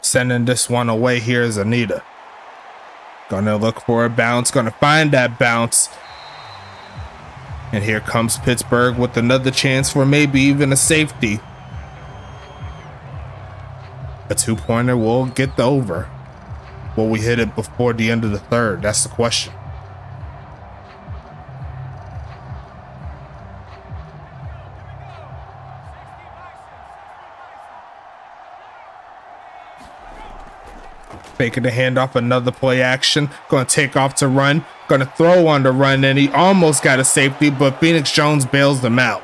Sending this one away here is Anita. Gonna look for a bounce, gonna find that bounce. And here comes Pittsburgh with another chance for maybe even a safety. A 2-pointer will get the over. Will we hit it before the end of the 3rd? That's the question. Faking the handoff, another play action. Going to take off to run. Going to throw on the run, and he almost got a safety, but Phoenix Jones bails them out.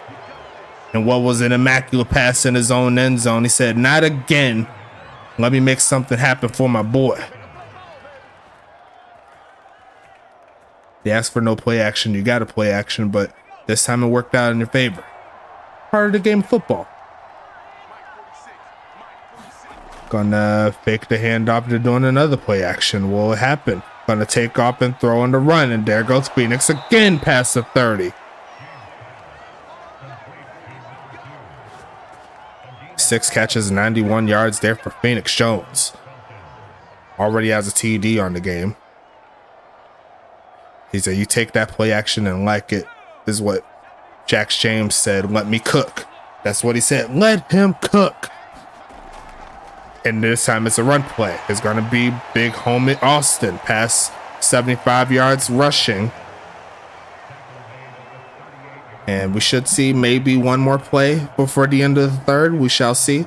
And what was an immaculate pass in his own end zone. He said, not again. Let me make something happen for my boy. They asked for no play action. You got to play action, but this time it worked out in your favor. Part of the game of football. Gonna fake the handoff to doing another play action. Will it happen? Gonna take off and throw on the run, and there goes Phoenix again past the 30. 6 catches, 91 yards there for Phoenix Jones. Already has a TD on the game. He said, you take that play action and like it. This is what Jax James said, let me cook. That's what he said, let him cook. And this time it's a run play. It's going to be big home at Austin. Past 75 yards rushing. And we should see maybe one more play before the end of the 3rd. We shall see.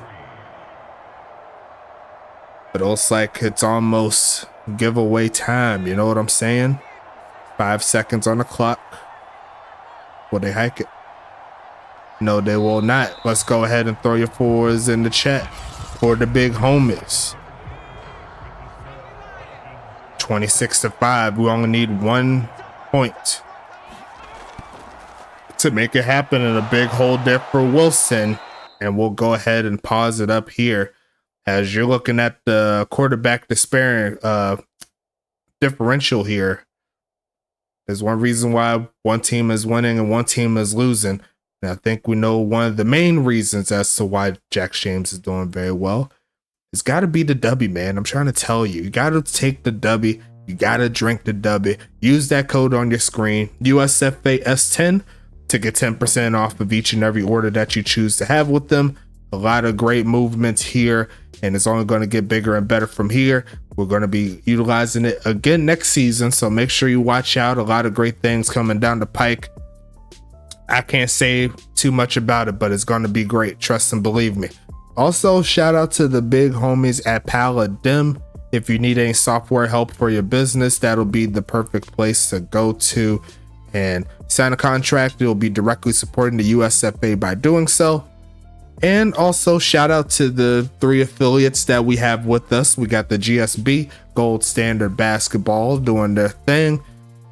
But it looks like it's almost giveaway time. You know what I'm saying? 5 seconds on the clock. Will they hike it? No, they will not. Let's go ahead and throw your fours in the chat. For the big homies. 26-5. We only need 1 point. to make it happen, and a big hold there for Wilson. And we'll go ahead and pause it up here as you're looking at the quarterback differential here. There's one reason why one team is winning and one team is losing. And I think we know one of the main reasons as to why Jack James is doing very well. It's got to be the W, man. I'm trying to tell you. You got to take the W. You got to drink the W. Use that code on your screen, USFA S10, to get 10% off of each and every order that you choose to have with them. A lot of great movements here, and it's only going to get bigger and better from here. We're going to be utilizing it again next season, so make sure you watch out. A lot of great things coming down the pike. I can't say too much about it, but it's going to be great. Trust and believe me. Also, shout out to the big homies at Paladin. If you need any software help for your business, that'll be the perfect place to go to and sign a contract. You'll be directly supporting the USFA by doing so. And also shout out to the 3 affiliates that we have with us. We got the GSB, Gold Standard Basketball, doing their thing.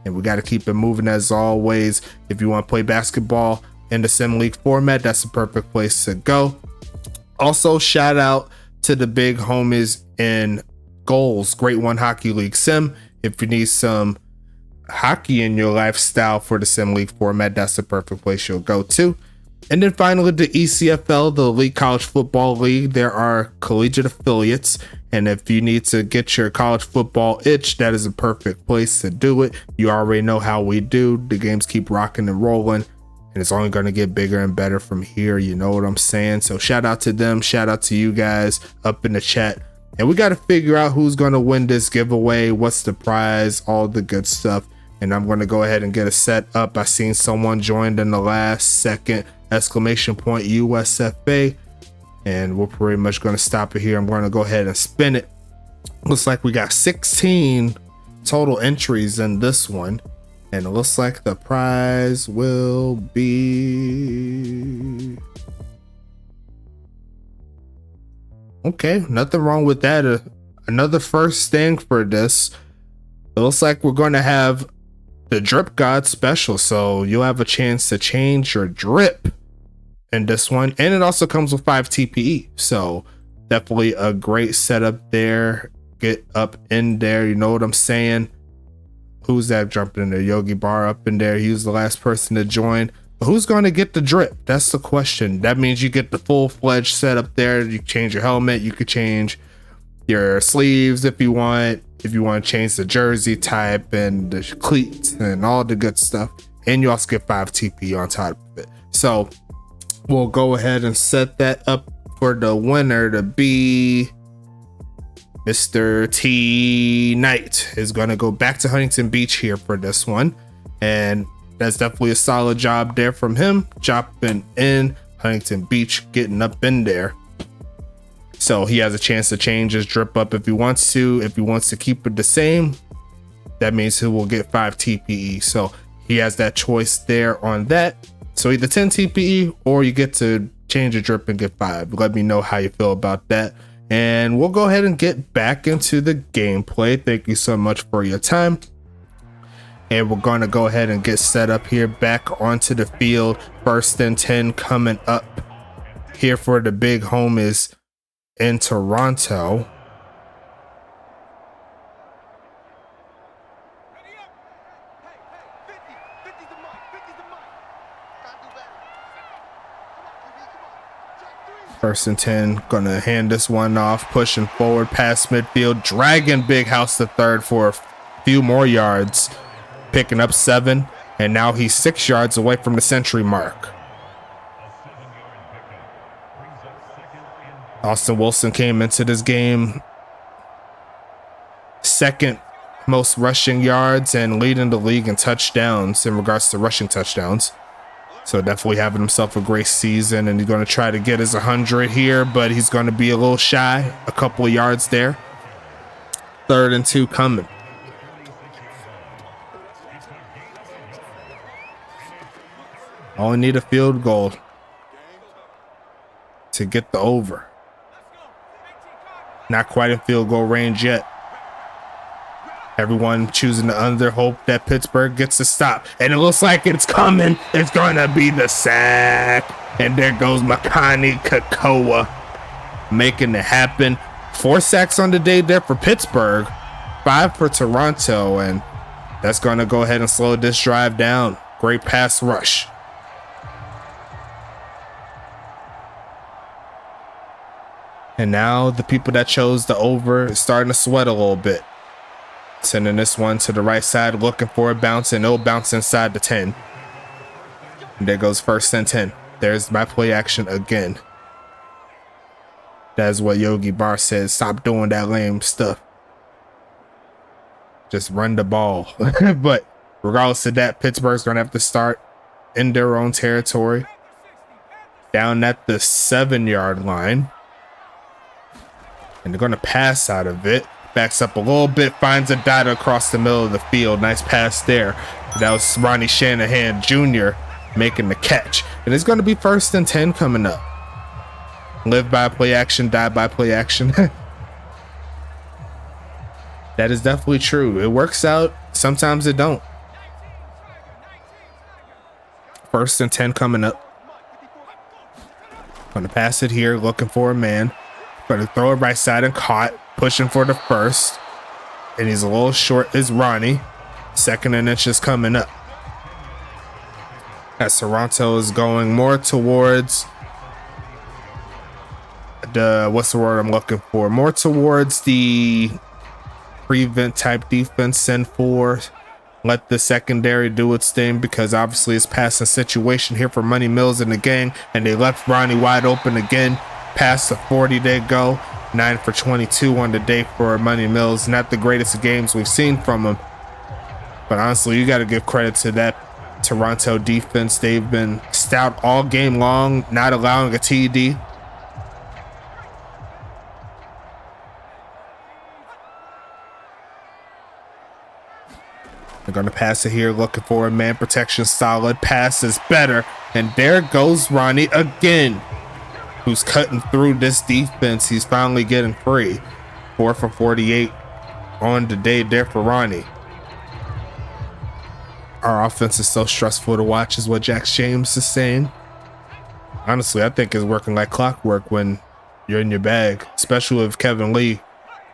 And we got to keep it moving as always. If you want to play basketball in the Sim League format, that's the perfect place to go. Also, shout out to the big homies in Goals, Great One Hockey League Sim. If you need some hockey in your lifestyle for the Sim League format, that's the perfect place you'll go to. And then finally, the ECFL, the Elite College Football League. There are collegiate affiliates, and if you need to get your college football itch, that is a perfect place to do it. You already know how we do. The games keep rocking and rolling, and it's only going to get bigger and better from here. You know what I'm saying? So shout out to them. Shout out to you guys up in the chat. And we got to figure out who's going to win this giveaway, what's the prize, all the good stuff. And I'm going to go ahead and get it set up. I seen someone joined in the last second, exclamation point USFA. And we're pretty much going to stop it here. I'm going to go ahead and spin it. Looks like we got 16 total entries in this one. And it looks like the prize will be... Okay, nothing wrong with that. Another first thing for this. It looks like we're going to have the Drip God special, so you'll have a chance to change your drip in this one, and it also comes with 5 TPE, so definitely a great setup there. Get up in there, you know what I'm saying? Who's that jumping in there? Yogi Bar up in there. He was the last person to join. But who's going to get the drip? That's the question. That means you get the full-fledged setup there. You change your helmet, you could change your sleeves if you want. If you want to change the jersey type and the cleats and all the good stuff, and you also get 5 TP on top of it. So we'll go ahead and set that up for the winner to be Mr. T Knight. Is going to go back to Huntington Beach here for this one, and that's definitely a solid job there from him, dropping in Huntington Beach, getting up in there. So he has a chance to change his drip up if he wants to. If he wants to keep it the same, that means he will get 5 TPE. So he has that choice there on that. So either 10 TPE or you get to change your drip and get 5. Let me know how you feel about that. And we'll go ahead and get back into the gameplay. Thank you so much for your time. And we're going to go ahead and get set up here back onto the field. 1st and 10 coming up here for the big home is in Toronto. First and 10, gonna hand this one off, pushing forward past midfield, dragging Big House to third for a few more yards, picking up 7, and now he's 6 yards away from the century mark. Austin Wilson came into this game 2nd most rushing yards and leading the league in touchdowns in regards to rushing touchdowns. So definitely having himself a great season, and he's going to try to get his 100 here, but he's going to be a little shy, a couple of yards there. 3rd and 2 coming. Only need a field goal to get the over. Not quite in field goal range yet. Everyone choosing the under, hope that Pittsburgh gets a stop. And it looks like it's coming. It's going to be the sack. And there goes Makani Kakoa making it happen. 4 sacks on the day there for Pittsburgh, 5 for Toronto. And that's going to go ahead and slow this drive down. Great pass rush. And now the people that chose the over is starting to sweat a little bit. Sending this one to the right side, looking for a bounce, and it'll bounce inside the 10. And there goes 1st and 10. There's my play action again. That's what Yogi Barr says. Stop doing that lame stuff. Just run the ball. But regardless of that, Pittsburgh's going to have to start in their own territory. Down at the 7-yard line. And they're going to pass out of it. Backs up a little bit, finds a dot across the middle of the field. Nice pass there. That was Ronnie Shanahan Jr. making the catch. And it's going to be 1st and 10 coming up. Live by play action, die by play action. That is definitely true. It works out. Sometimes it don't. 1st and 10 coming up. Going to pass it here, looking for a man. Going to throw it right side and caught. Pushing for the 1st. And he's a little short is Ronnie. 2nd and inches coming up. As Toronto is going more towards the, what's the word I'm looking for? More towards the prevent type defense. Send 4. Let the secondary do its thing, because obviously it's passing situation here for Money Mills and the gang. And they left Ronnie wide open again. Past the 40 they go. 9 for 22 on the day for Money Mills. Not the greatest games we've seen from him. But honestly, you got to give credit to that Toronto defense. They've been stout all game long, not allowing a TD. They're going to pass it here, looking for a man protection. Solid pass is better. And there goes Ronnie again, who's cutting through this defense. He's finally getting free. 4 for 48 on the day there for Ronnie. Our offense is so stressful to watch, is what Jack James is saying. Honestly, I think it's working like clockwork when you're in your bag, especially if Kevin Lee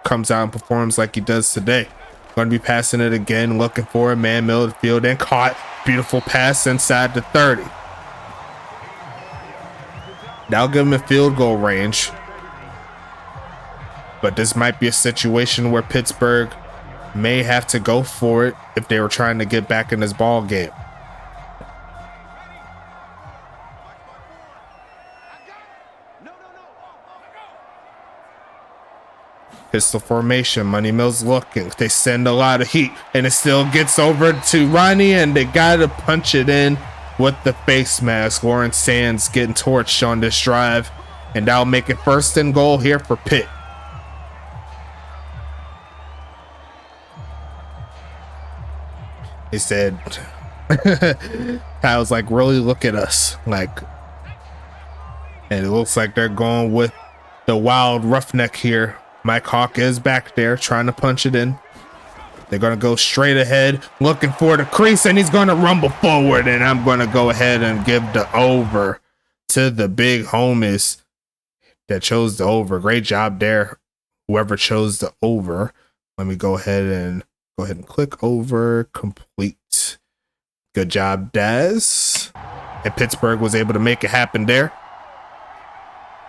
comes out and performs like he does today. Going to be passing it again, looking for a man, middle of the field, and caught. Beautiful pass inside the 30. That'll give him a field goal range. But this might be a situation where Pittsburgh may have to go for it if they were trying to get back in this ball game. Pistol formation. Money Mills looking. They send a lot of heat, and it still gets over to Ronnie, and they got to punch it in with the face mask. Lawrence Sands getting torched on this drive, and that'll make it 1st and goal here for Pitt. He said, Kyle's like, really look at us. Like, and it looks like they're going with the wild roughneck here. Mike Hawk is back there trying to punch it in. They're going to go straight ahead, looking for the crease, and he's going to rumble forward. And I'm going to go ahead and give the over to the big homies that chose the over. Great job there, whoever chose the over. Let me go ahead and click over, complete. Good job, Daz. And Pittsburgh was able to make it happen there.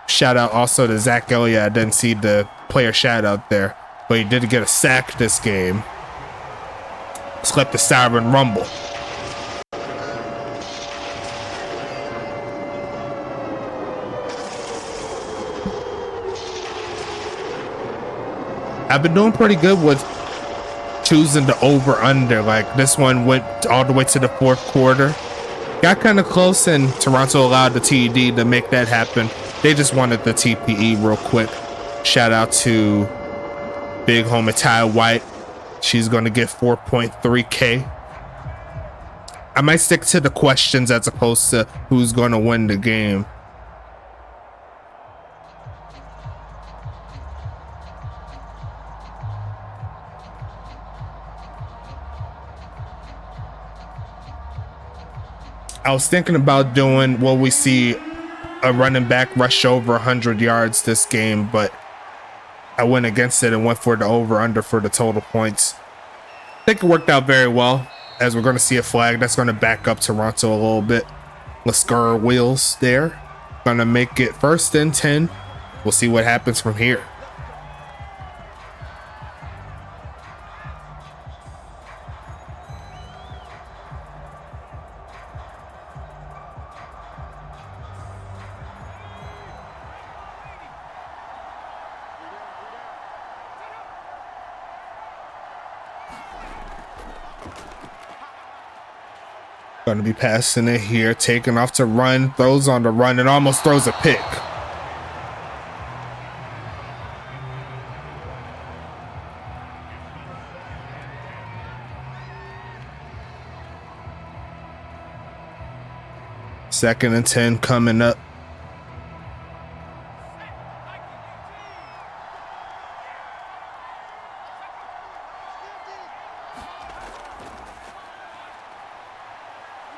Shout out also to Zach Elliott. I didn't see the player shout out there, but he did get a sack this game. Let's let the siren rumble. I've been doing pretty good with choosing the over under. Like, this one went all the way to the 4th quarter. Got kind of close, and Toronto allowed the TD to make that happen. They just wanted the TPE real quick. Shout out to big homie Ty White. She's going to get 4.3K. I might stick to the questions as opposed to who's going to win the game. I was thinking about doing, will we see a running back rush over 100 yards this game, but I went against it and went for the over under for the total points. I think it worked out very well, as we're going to see a flag that's going to back up Toronto a little bit. Let's stir wheels there. Going to make it 1st and 10. We'll see what happens from here. Going to be passing it here, taking off to run, throws on the run, and almost throws a pick. Second and 10 coming up.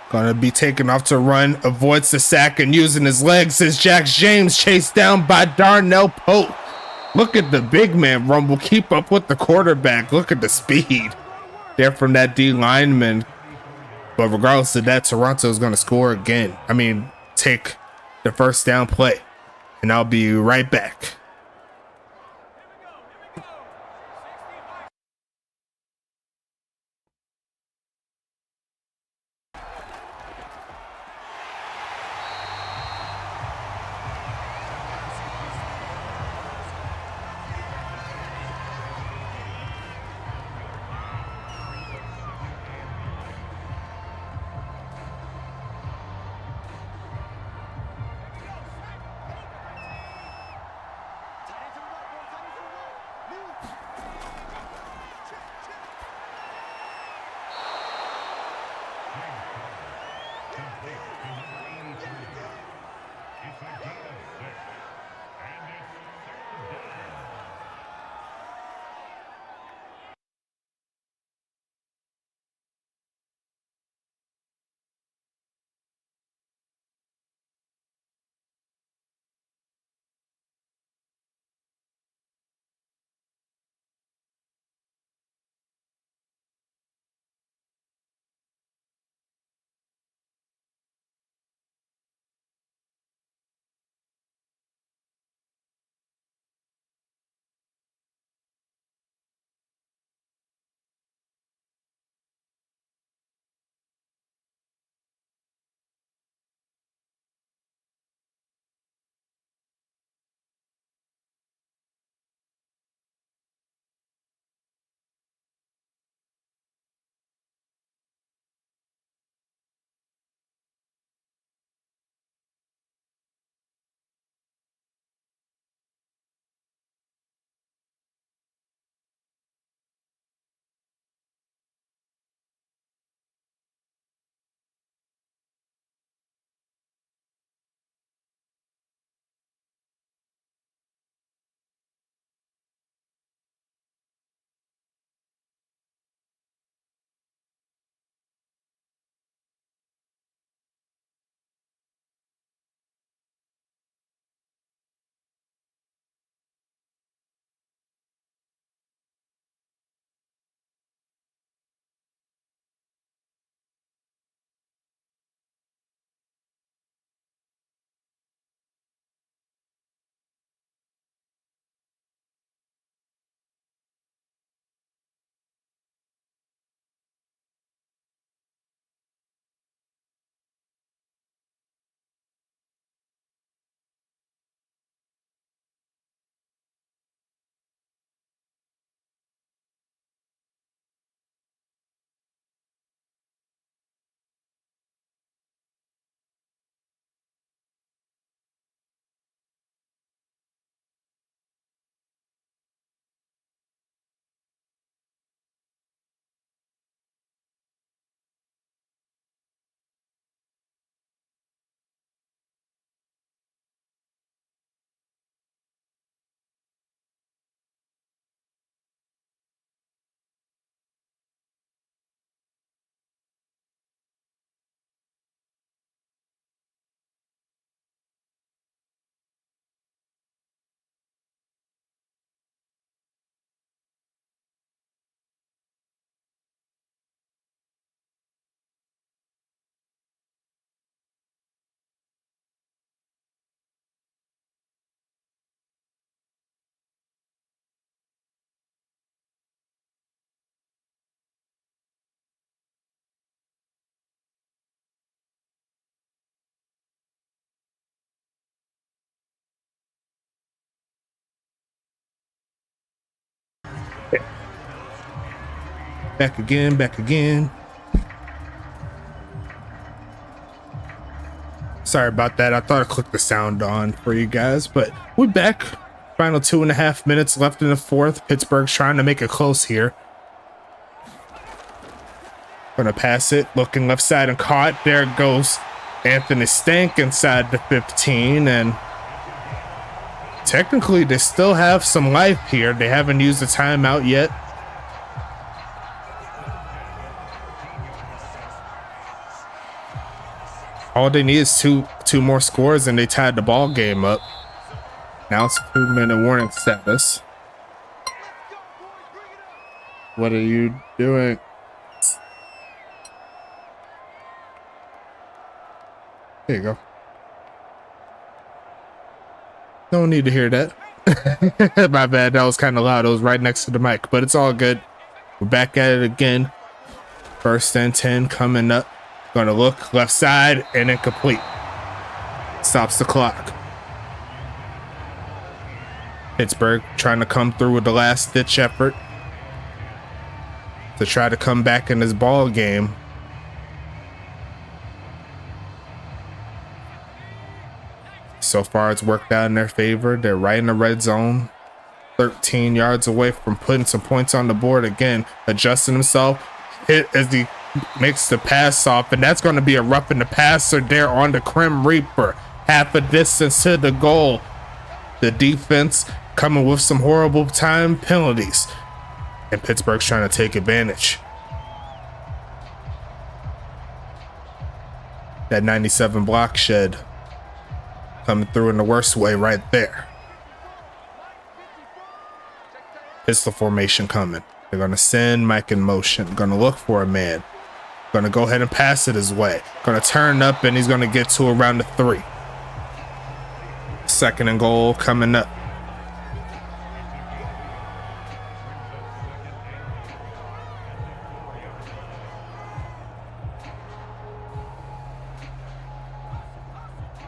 Gonna be taken off to run, avoids the sack and using his legs as Jack James chased down by Darnell Pope. Look at the big man rumble, keep up with the quarterback. Look at the speed there from that D lineman. But regardless of that, Toronto is gonna score again. I mean, take the first down play, and I'll be right back. Back again, back again. Sorry about that. I thought I clicked the sound on for you guys, but we're back. Final 2.5 minutes left in the fourth. Pittsburgh's trying to make it close here. Gonna pass it, looking left side and caught. There goes Anthony Stank inside the 15, and technically they still have some life here. They haven't used the timeout yet. All they need is two more scores and they tied the ball game up. Now it's 2-minute warning status. What are you doing? There you go. Don't need to hear that. My bad, that was kind of loud. It was right next to the mic, but it's all good. We're back at it again. First and 10 coming up. Gonna look left side and incomplete. Stops the clock. Pittsburgh trying to come through with the last ditch effort to try to come back in this ball game. So far it's worked out in their favor. They're right in the red zone, 13 yards away from putting some points on the board again. Adjusting himself, hit as he makes the pass off, and that's going to be a roughing the passer there on the Grim Reaper. Half a distance to the goal. The defense coming with some horrible time penalties, and Pittsburgh's trying to take advantage. That 97 block shed coming through in the worst way right there. Pistol formation coming. They're going to send Mike in motion. Going to look for a man. Going to go ahead and pass it his way. Going to turn up and he's going to get to around the 3. Second and goal coming up.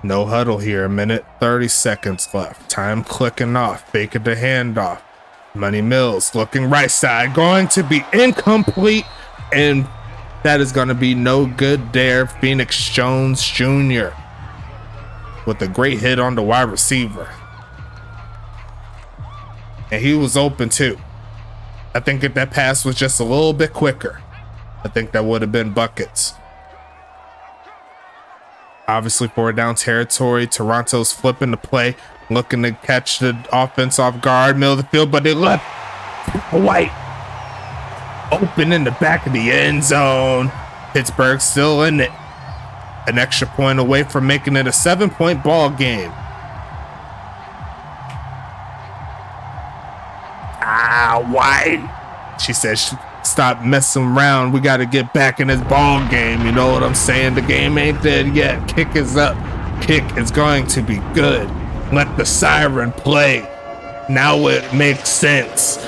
No huddle here. A minute, 30 seconds left. Time clicking off. Baker the handoff. Money Mills looking right side. Going to be incomplete. And that is going to be no good there. Phoenix Jones Jr. with a great hit on the wide receiver. And he was open too. I think if that pass was just a little bit quicker, I think that would have been buckets. Obviously, 4 down territory. Toronto's flipping the play, looking to catch the offense off guard, middle of the field, but they left White open in the back of the end zone. Pittsburgh still in it. An extra point away from making it a 7-point ball game. White. She said, stop messing around. We got to get back in this ball game. You know what I'm saying? The game ain't dead yet. Kick is up. Kick is going to be good. Let the siren play. Now it makes sense.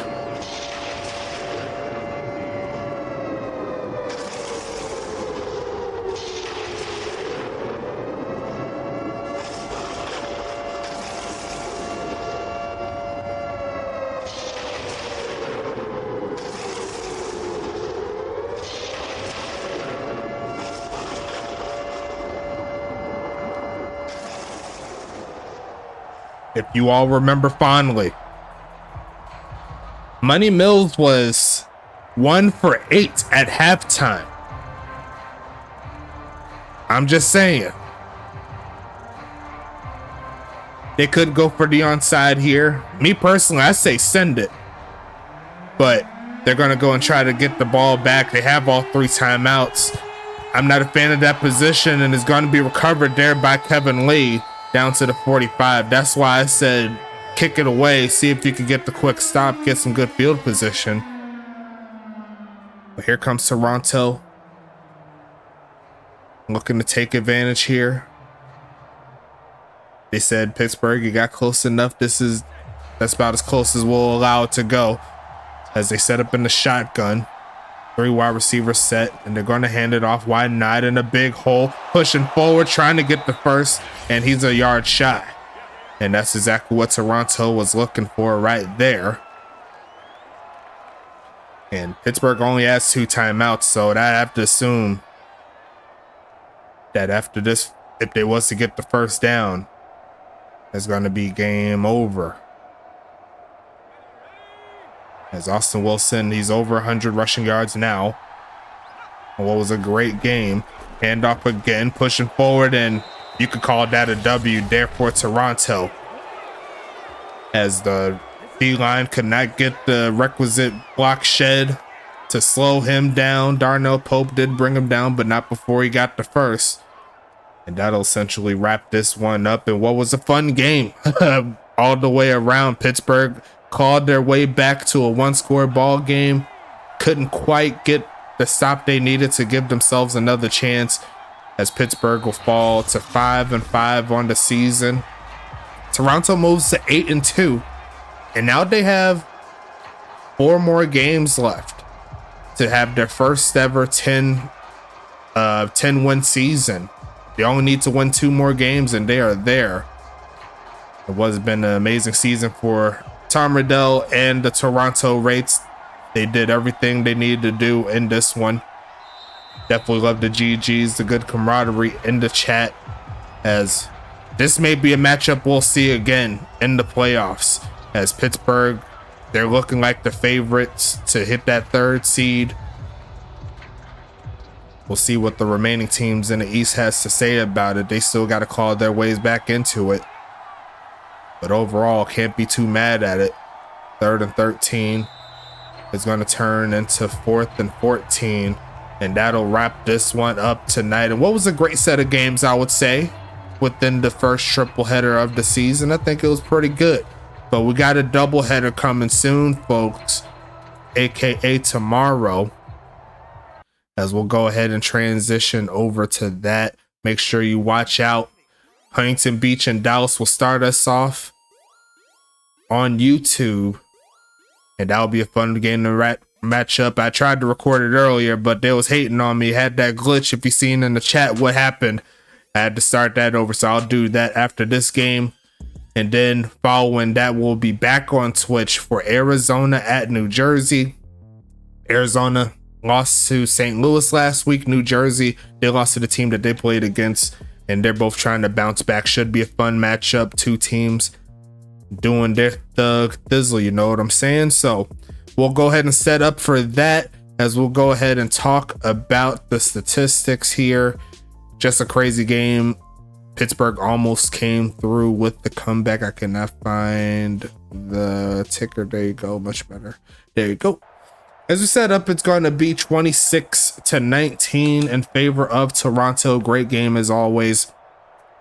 If you all remember fondly, Money Mills was 1 for 8 at halftime. I'm just saying. They could go for the onside here. Me personally, I say send it. But they're going to go and try to get the ball back. They have all 3 timeouts. I'm not a fan of that position, and it's going to be recovered there by Kevin Lee. Down to the 45. That's why I said kick it away, see if you can get the quick stop, get some good field position. But here comes Toronto, looking to take advantage here. They said, Pittsburgh, you got close enough. That's about as close as we'll allow it to go. As they set up in the shotgun. 3 wide receivers set, and they're going to hand it off wide, not in a big hole, pushing forward, trying to get the first, and he's a yard shy. And that's exactly what Toronto was looking for right there. And Pittsburgh only has 2 timeouts, so I have to assume that after this, if they was to get the first down, it's going to be game over. As Austin Wilson, he's over 100 rushing yards now. What was a great game. Handoff again, pushing forward, and you could call that a W there for Toronto. As the D-line could not get the requisite block shed to slow him down. Darnell Pope did bring him down, but not before he got the first. And that'll essentially wrap this one up in what was a fun game. All the way around, Pittsburgh clawed their way back to a 1-score ball game. Couldn't quite get the stop they needed to give themselves another chance, as Pittsburgh will fall to 5-5 on the season. Toronto moves to 8-2, and now they have 4 more games left to have their first ever 10-win season. They only need to win 2 more games and they are there. It was been an amazing season for Tom Riddell and the Toronto Wraiths. They did everything they needed to do in this one. Definitely love the GGs, the good camaraderie in the chat, as this may be a matchup we'll see again in the playoffs, as Pittsburgh, they're looking like the favorites to hit that 3rd seed. We'll see what the remaining teams in the East has to say about it. They still got to claw their ways back into it. But overall, can't be too mad at it. 3rd and 13 is going to turn into 4th and 14. And that'll wrap this one up tonight. And what was a great set of games, I would say, within the first triple header of the season. I think it was pretty good. But we got a double header coming soon, folks, aka tomorrow, as we'll go ahead and transition over to that. Make sure you watch out. Huntington Beach and Dallas will start us off on YouTube, and that'll be a fun game to match up. I tried to record it earlier, but they was hating on me. Had that glitch. If you seen in the chat what happened, I had to start that over, so I'll do that after this game. And then following that, we'll be back on Twitch for Arizona at New Jersey. Arizona lost to St. Louis last week. New Jersey, they lost to the team that they played against, and they're both trying to bounce back. Should be a fun matchup. 2 teams doing their thug thizzle, you know what I'm saying? So we'll go ahead and set up for that, as we'll go ahead and talk about the statistics here. Just a crazy game. Pittsburgh almost came through with the comeback. I cannot find the ticker. There you go. Much better. There you go. As we set up, it's going to be 26-19 in favor of Toronto. Great game as always,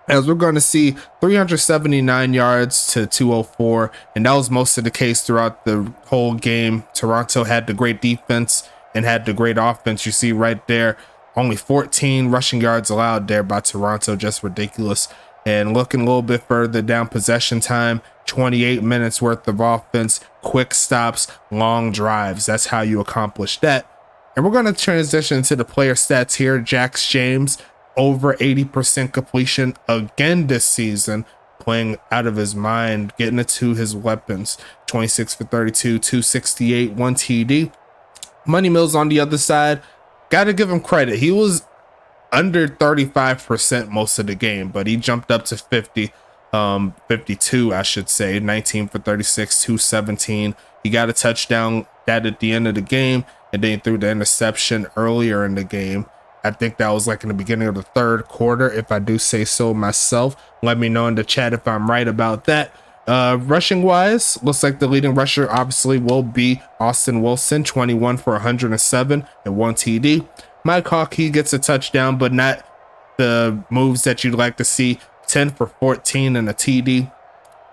as we're going to see 379 yards to 204, and that was most of the case throughout the whole game. Toronto had the great defense and had the great offense. You see right there, only 14 rushing yards allowed there by Toronto, just ridiculous. And looking a little bit further down, possession time, 28 minutes worth of offense, quick stops, long drives. That's how you accomplish that. And we're going to transition to the player stats here. Jax James, over 80% completion again this season, playing out of his mind, getting it to his weapons. 26 for 32, 268, 1 TD. Money Mills on the other side, got to give him credit. He was under 35% most of the game, but he jumped up to 52, I should say. 19 for 36, 217. He got a touchdown that at the end of the game, and then he threw the interception earlier in the game. I think that was like in the beginning of the 3rd quarter, if I do say so myself. Let me know in the chat if I'm right about that. Rushing wise, looks like the leading rusher obviously will be Austin Wilson, 21 for 107 and 1 TD. Mike Hawk, he gets a touchdown, but not the moves that you'd like to see. 10 for 14 and a TD.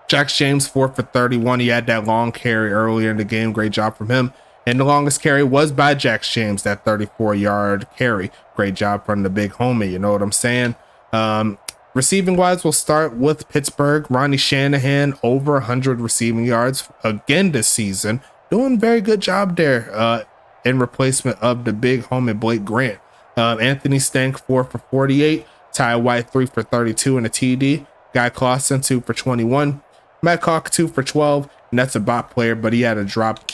Jax James, 4 for 31. He had that long carry earlier in the game. Great job from him. And the longest carry was by Jax James, that 34-yard carry. Great job from the big homie, you know what I'm saying? Receiving wise, we'll start with Pittsburgh. Ronnie Shanahan, over 100 receiving yards again this season. Doing a very good job there in replacement of the big homie Blake Grant. Anthony Stank, 4 for 48. Ty White, 3 for 32 and a TD. Guy Clausen, 2 for 21. Matt Hawk, 2 for 12. And that's a bot player, but he had a drop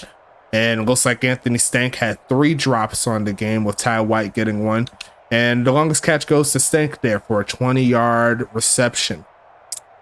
And it looks like Anthony Stank had 3 drops on the game, with Ty White getting 1. And the longest catch goes to Stank there for a 20-yard reception.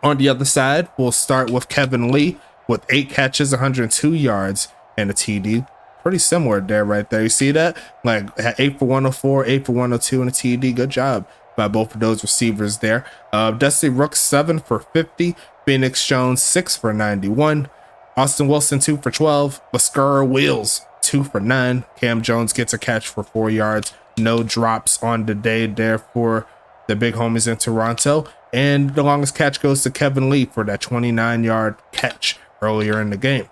On the other side, we'll start with Kevin Lee with 8 catches, 102 yards, and a TD. Pretty similar there, right there. You see that? Like 8 for 104, 8 for 102, and a TD. Good job by both of those receivers there. Dusty Rooks 7 for 50. Phoenix Jones 6 for 91. Austin Wilson 2 for 12. Lascar Wheels 2 for 9. Cam Jones gets a catch for 4 yards. No drops on the day there for the big homies in Toronto. And the longest catch goes to Kevin Lee for that 29-yard catch earlier in the game.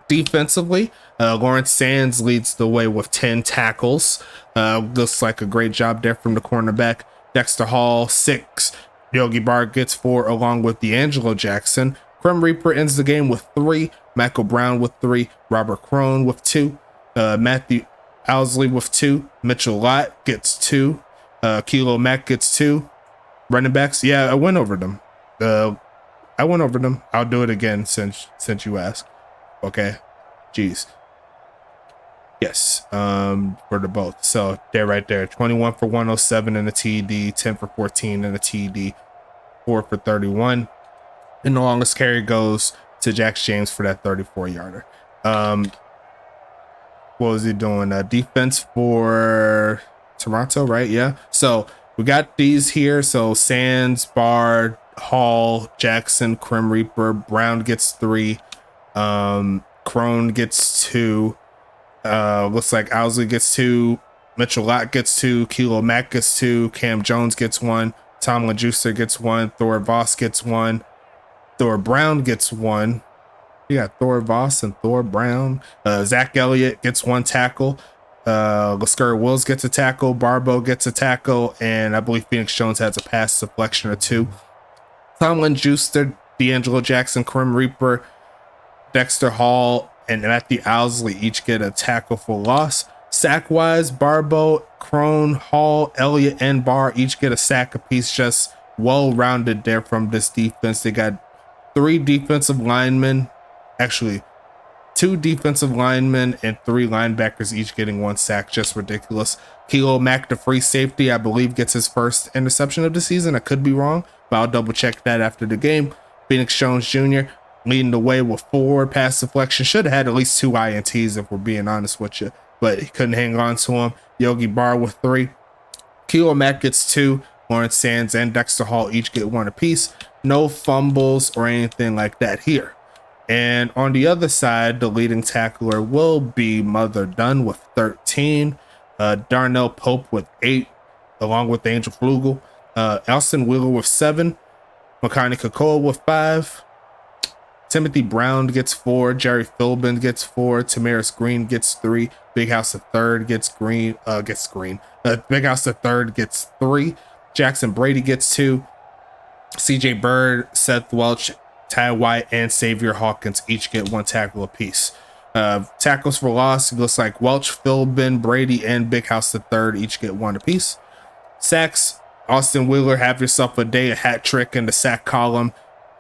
Defensively, Lawrence Sands leads the way with 10 tackles. Looks like a great job there from the cornerback. Dexter Hall 6. Yogi Barr gets 4 along with D'Angelo Jackson. Grim Reaper ends the game with 3. Michael Brown with 3. Robert Crone with 2. Matthew Owsley with 2. Mitchell Lott gets 2. Kilo Mack gets 2. Running backs, yeah, I went over them. I'll do it again since you asked. Okay, jeez. Yes, for the both. So they're right there. 21 for 107 and a TD, 10 for 14 and a TD, 4 for 31. And the longest carry goes to Jax James for that 34-yarder. What was he doing? Defense for Toronto, right? Yeah. So we got these here. So Sands, Barr, Hall, Jackson, Grim Reaper, Brown gets 3. Crone gets 2. Looks like Owsley gets 2. Mitchell Lott gets 2. Kilo Mack gets 2. Cam Jones gets 1. Tom LaJuicer gets 1. Thor Voss gets 1. Thor Brown gets 1. You got Thor Voss and Thor Brown. Zach Elliott gets 1 tackle. Lascar Wills gets a tackle. Barbo gets a tackle. And I believe Phoenix Jones has a pass deflection or 2. Tomlin Juicer, D'Angelo Jackson, Grim Reaper, Dexter Hall, and Matthew Owsley each get a tackle for loss. Sack-wise, Barbo, Crone, Hall, Elliott, and Barr each get a sack apiece. Just well-rounded there from this defense. They got 3 defensive linemen. Actually, 2 defensive linemen and 3 linebackers each getting 1 sack. Just ridiculous. Kilo Mack, the free safety, I believe gets his first interception of the season. I could be wrong, but I'll double check that after the game. Phoenix Jones Jr. leading the way with 4 pass deflections. Should have had at least 2 INTs if we're being honest with you, but he couldn't hang on to him. Yogi Barr with 3. Kilo Mack gets 2. Lawrence Sands and Dexter Hall each get 1 apiece. No fumbles or anything like that here. And on the other side, the leading tackler will be Mother Dunn with 13. Darnell Pope with 8, along with Angel Flugel. Elson Wheeler with 7. Makani Kakoa with 5. Timothy Brown gets 4. Jerry Philbin gets 4. Tamaris Green gets 3. Big House the Third gets green. Big House the Third gets 3. Jackson Brady gets 2. CJ Bird, Seth Welch, Ty White, and Xavier Hawkins each get 1 tackle apiece. Tackles for loss, it looks like Welch, Philbin, Brady, and Big House the Third each get 1 apiece. Sacks, Austin Wheeler, have yourself a day, a hat trick in the sack column,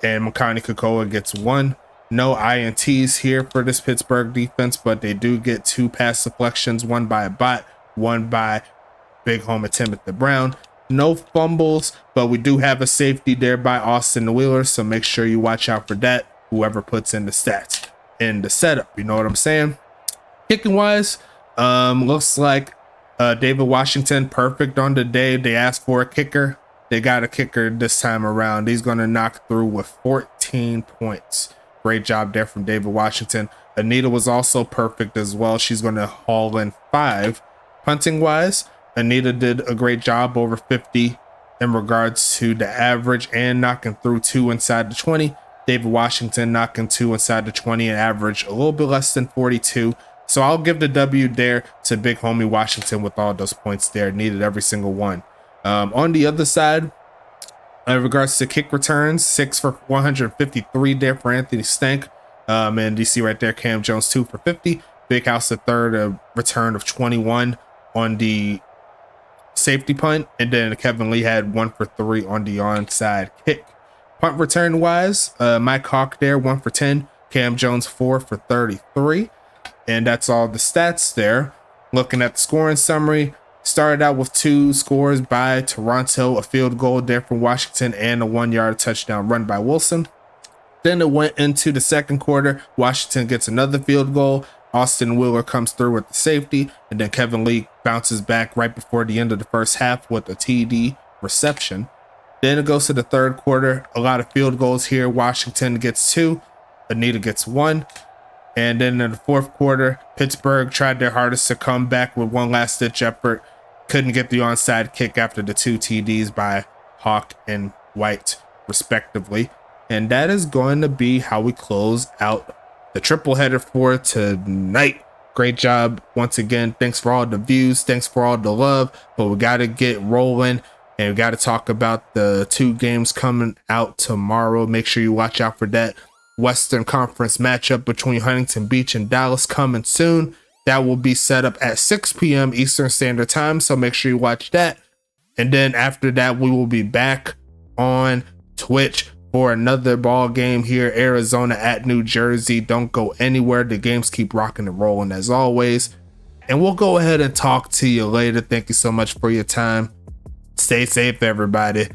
and Makani Kakoa gets 1. No INTs here for this Pittsburgh defense, but they do get 2 pass deflections, 1 by a bot, 1 by big homer Timothy Brown. No fumbles, but we do have a safety there by Austin Wheeler, so make sure you watch out for that, whoever puts in the stats in the setup. You know what I'm saying? Kicking wise, looks like David Washington, perfect on the day. They asked for a kicker. They got a kicker this time around. He's going to knock through with 14 points. Great job there from David Washington. Anita was also perfect as well. She's going to haul in 5. Punting wise, Anita did a great job, over 50 in regards to the average, and knocking through 2 inside the 20. David Washington knocking 2 inside the 20 and average a little bit less than 42. So I'll give the W there to big homie Washington with all those points there. Needed every single one. On the other side, in regards to kick returns, 6 for 153 there for Anthony Stank. And you see right there, Cam Jones 2 for 50. Big House the Third, a return of 21 on the safety punt, and then Kevin Lee had 1 for 3 on the onside kick. Punt return wise, Mike Hawk there 1 for 10. Cam Jones 4 for 33. And that's all the stats there. Looking at the scoring summary, started out with 2 scores by Toronto, a field goal there from Washington, and a 1-yard touchdown run by Wilson. Then it went into the second quarter. Washington gets another field goal. Austin Wheeler comes through with the safety, and then Kevin Lee bounces back right before the end of the first half with a TD reception. Then it goes to the third quarter. A lot of field goals here. Washington gets 2. Anita gets 1. And then in the fourth quarter, Pittsburgh tried their hardest to come back with one last-ditch effort. Couldn't get the onside kick after the 2 TDs by Hawk and White, respectively. And that is going to be how we close out the triple header for tonight. Great job once again. Thanks for all the views. Thanks for all the love. But we got to get rolling. And we got to talk about the 2 games coming out tomorrow. Make sure you watch out for that Western Conference matchup between Huntington Beach and Dallas coming soon. That will be set up at 6 p.m. Eastern Standard Time, so make sure you watch that. And then after that, we will be back on Twitch for another ball game here, Arizona at New Jersey. Don't go anywhere. The games keep rocking and rolling as always. And we'll go ahead and talk to you later. Thank you so much for your time. Stay safe, everybody.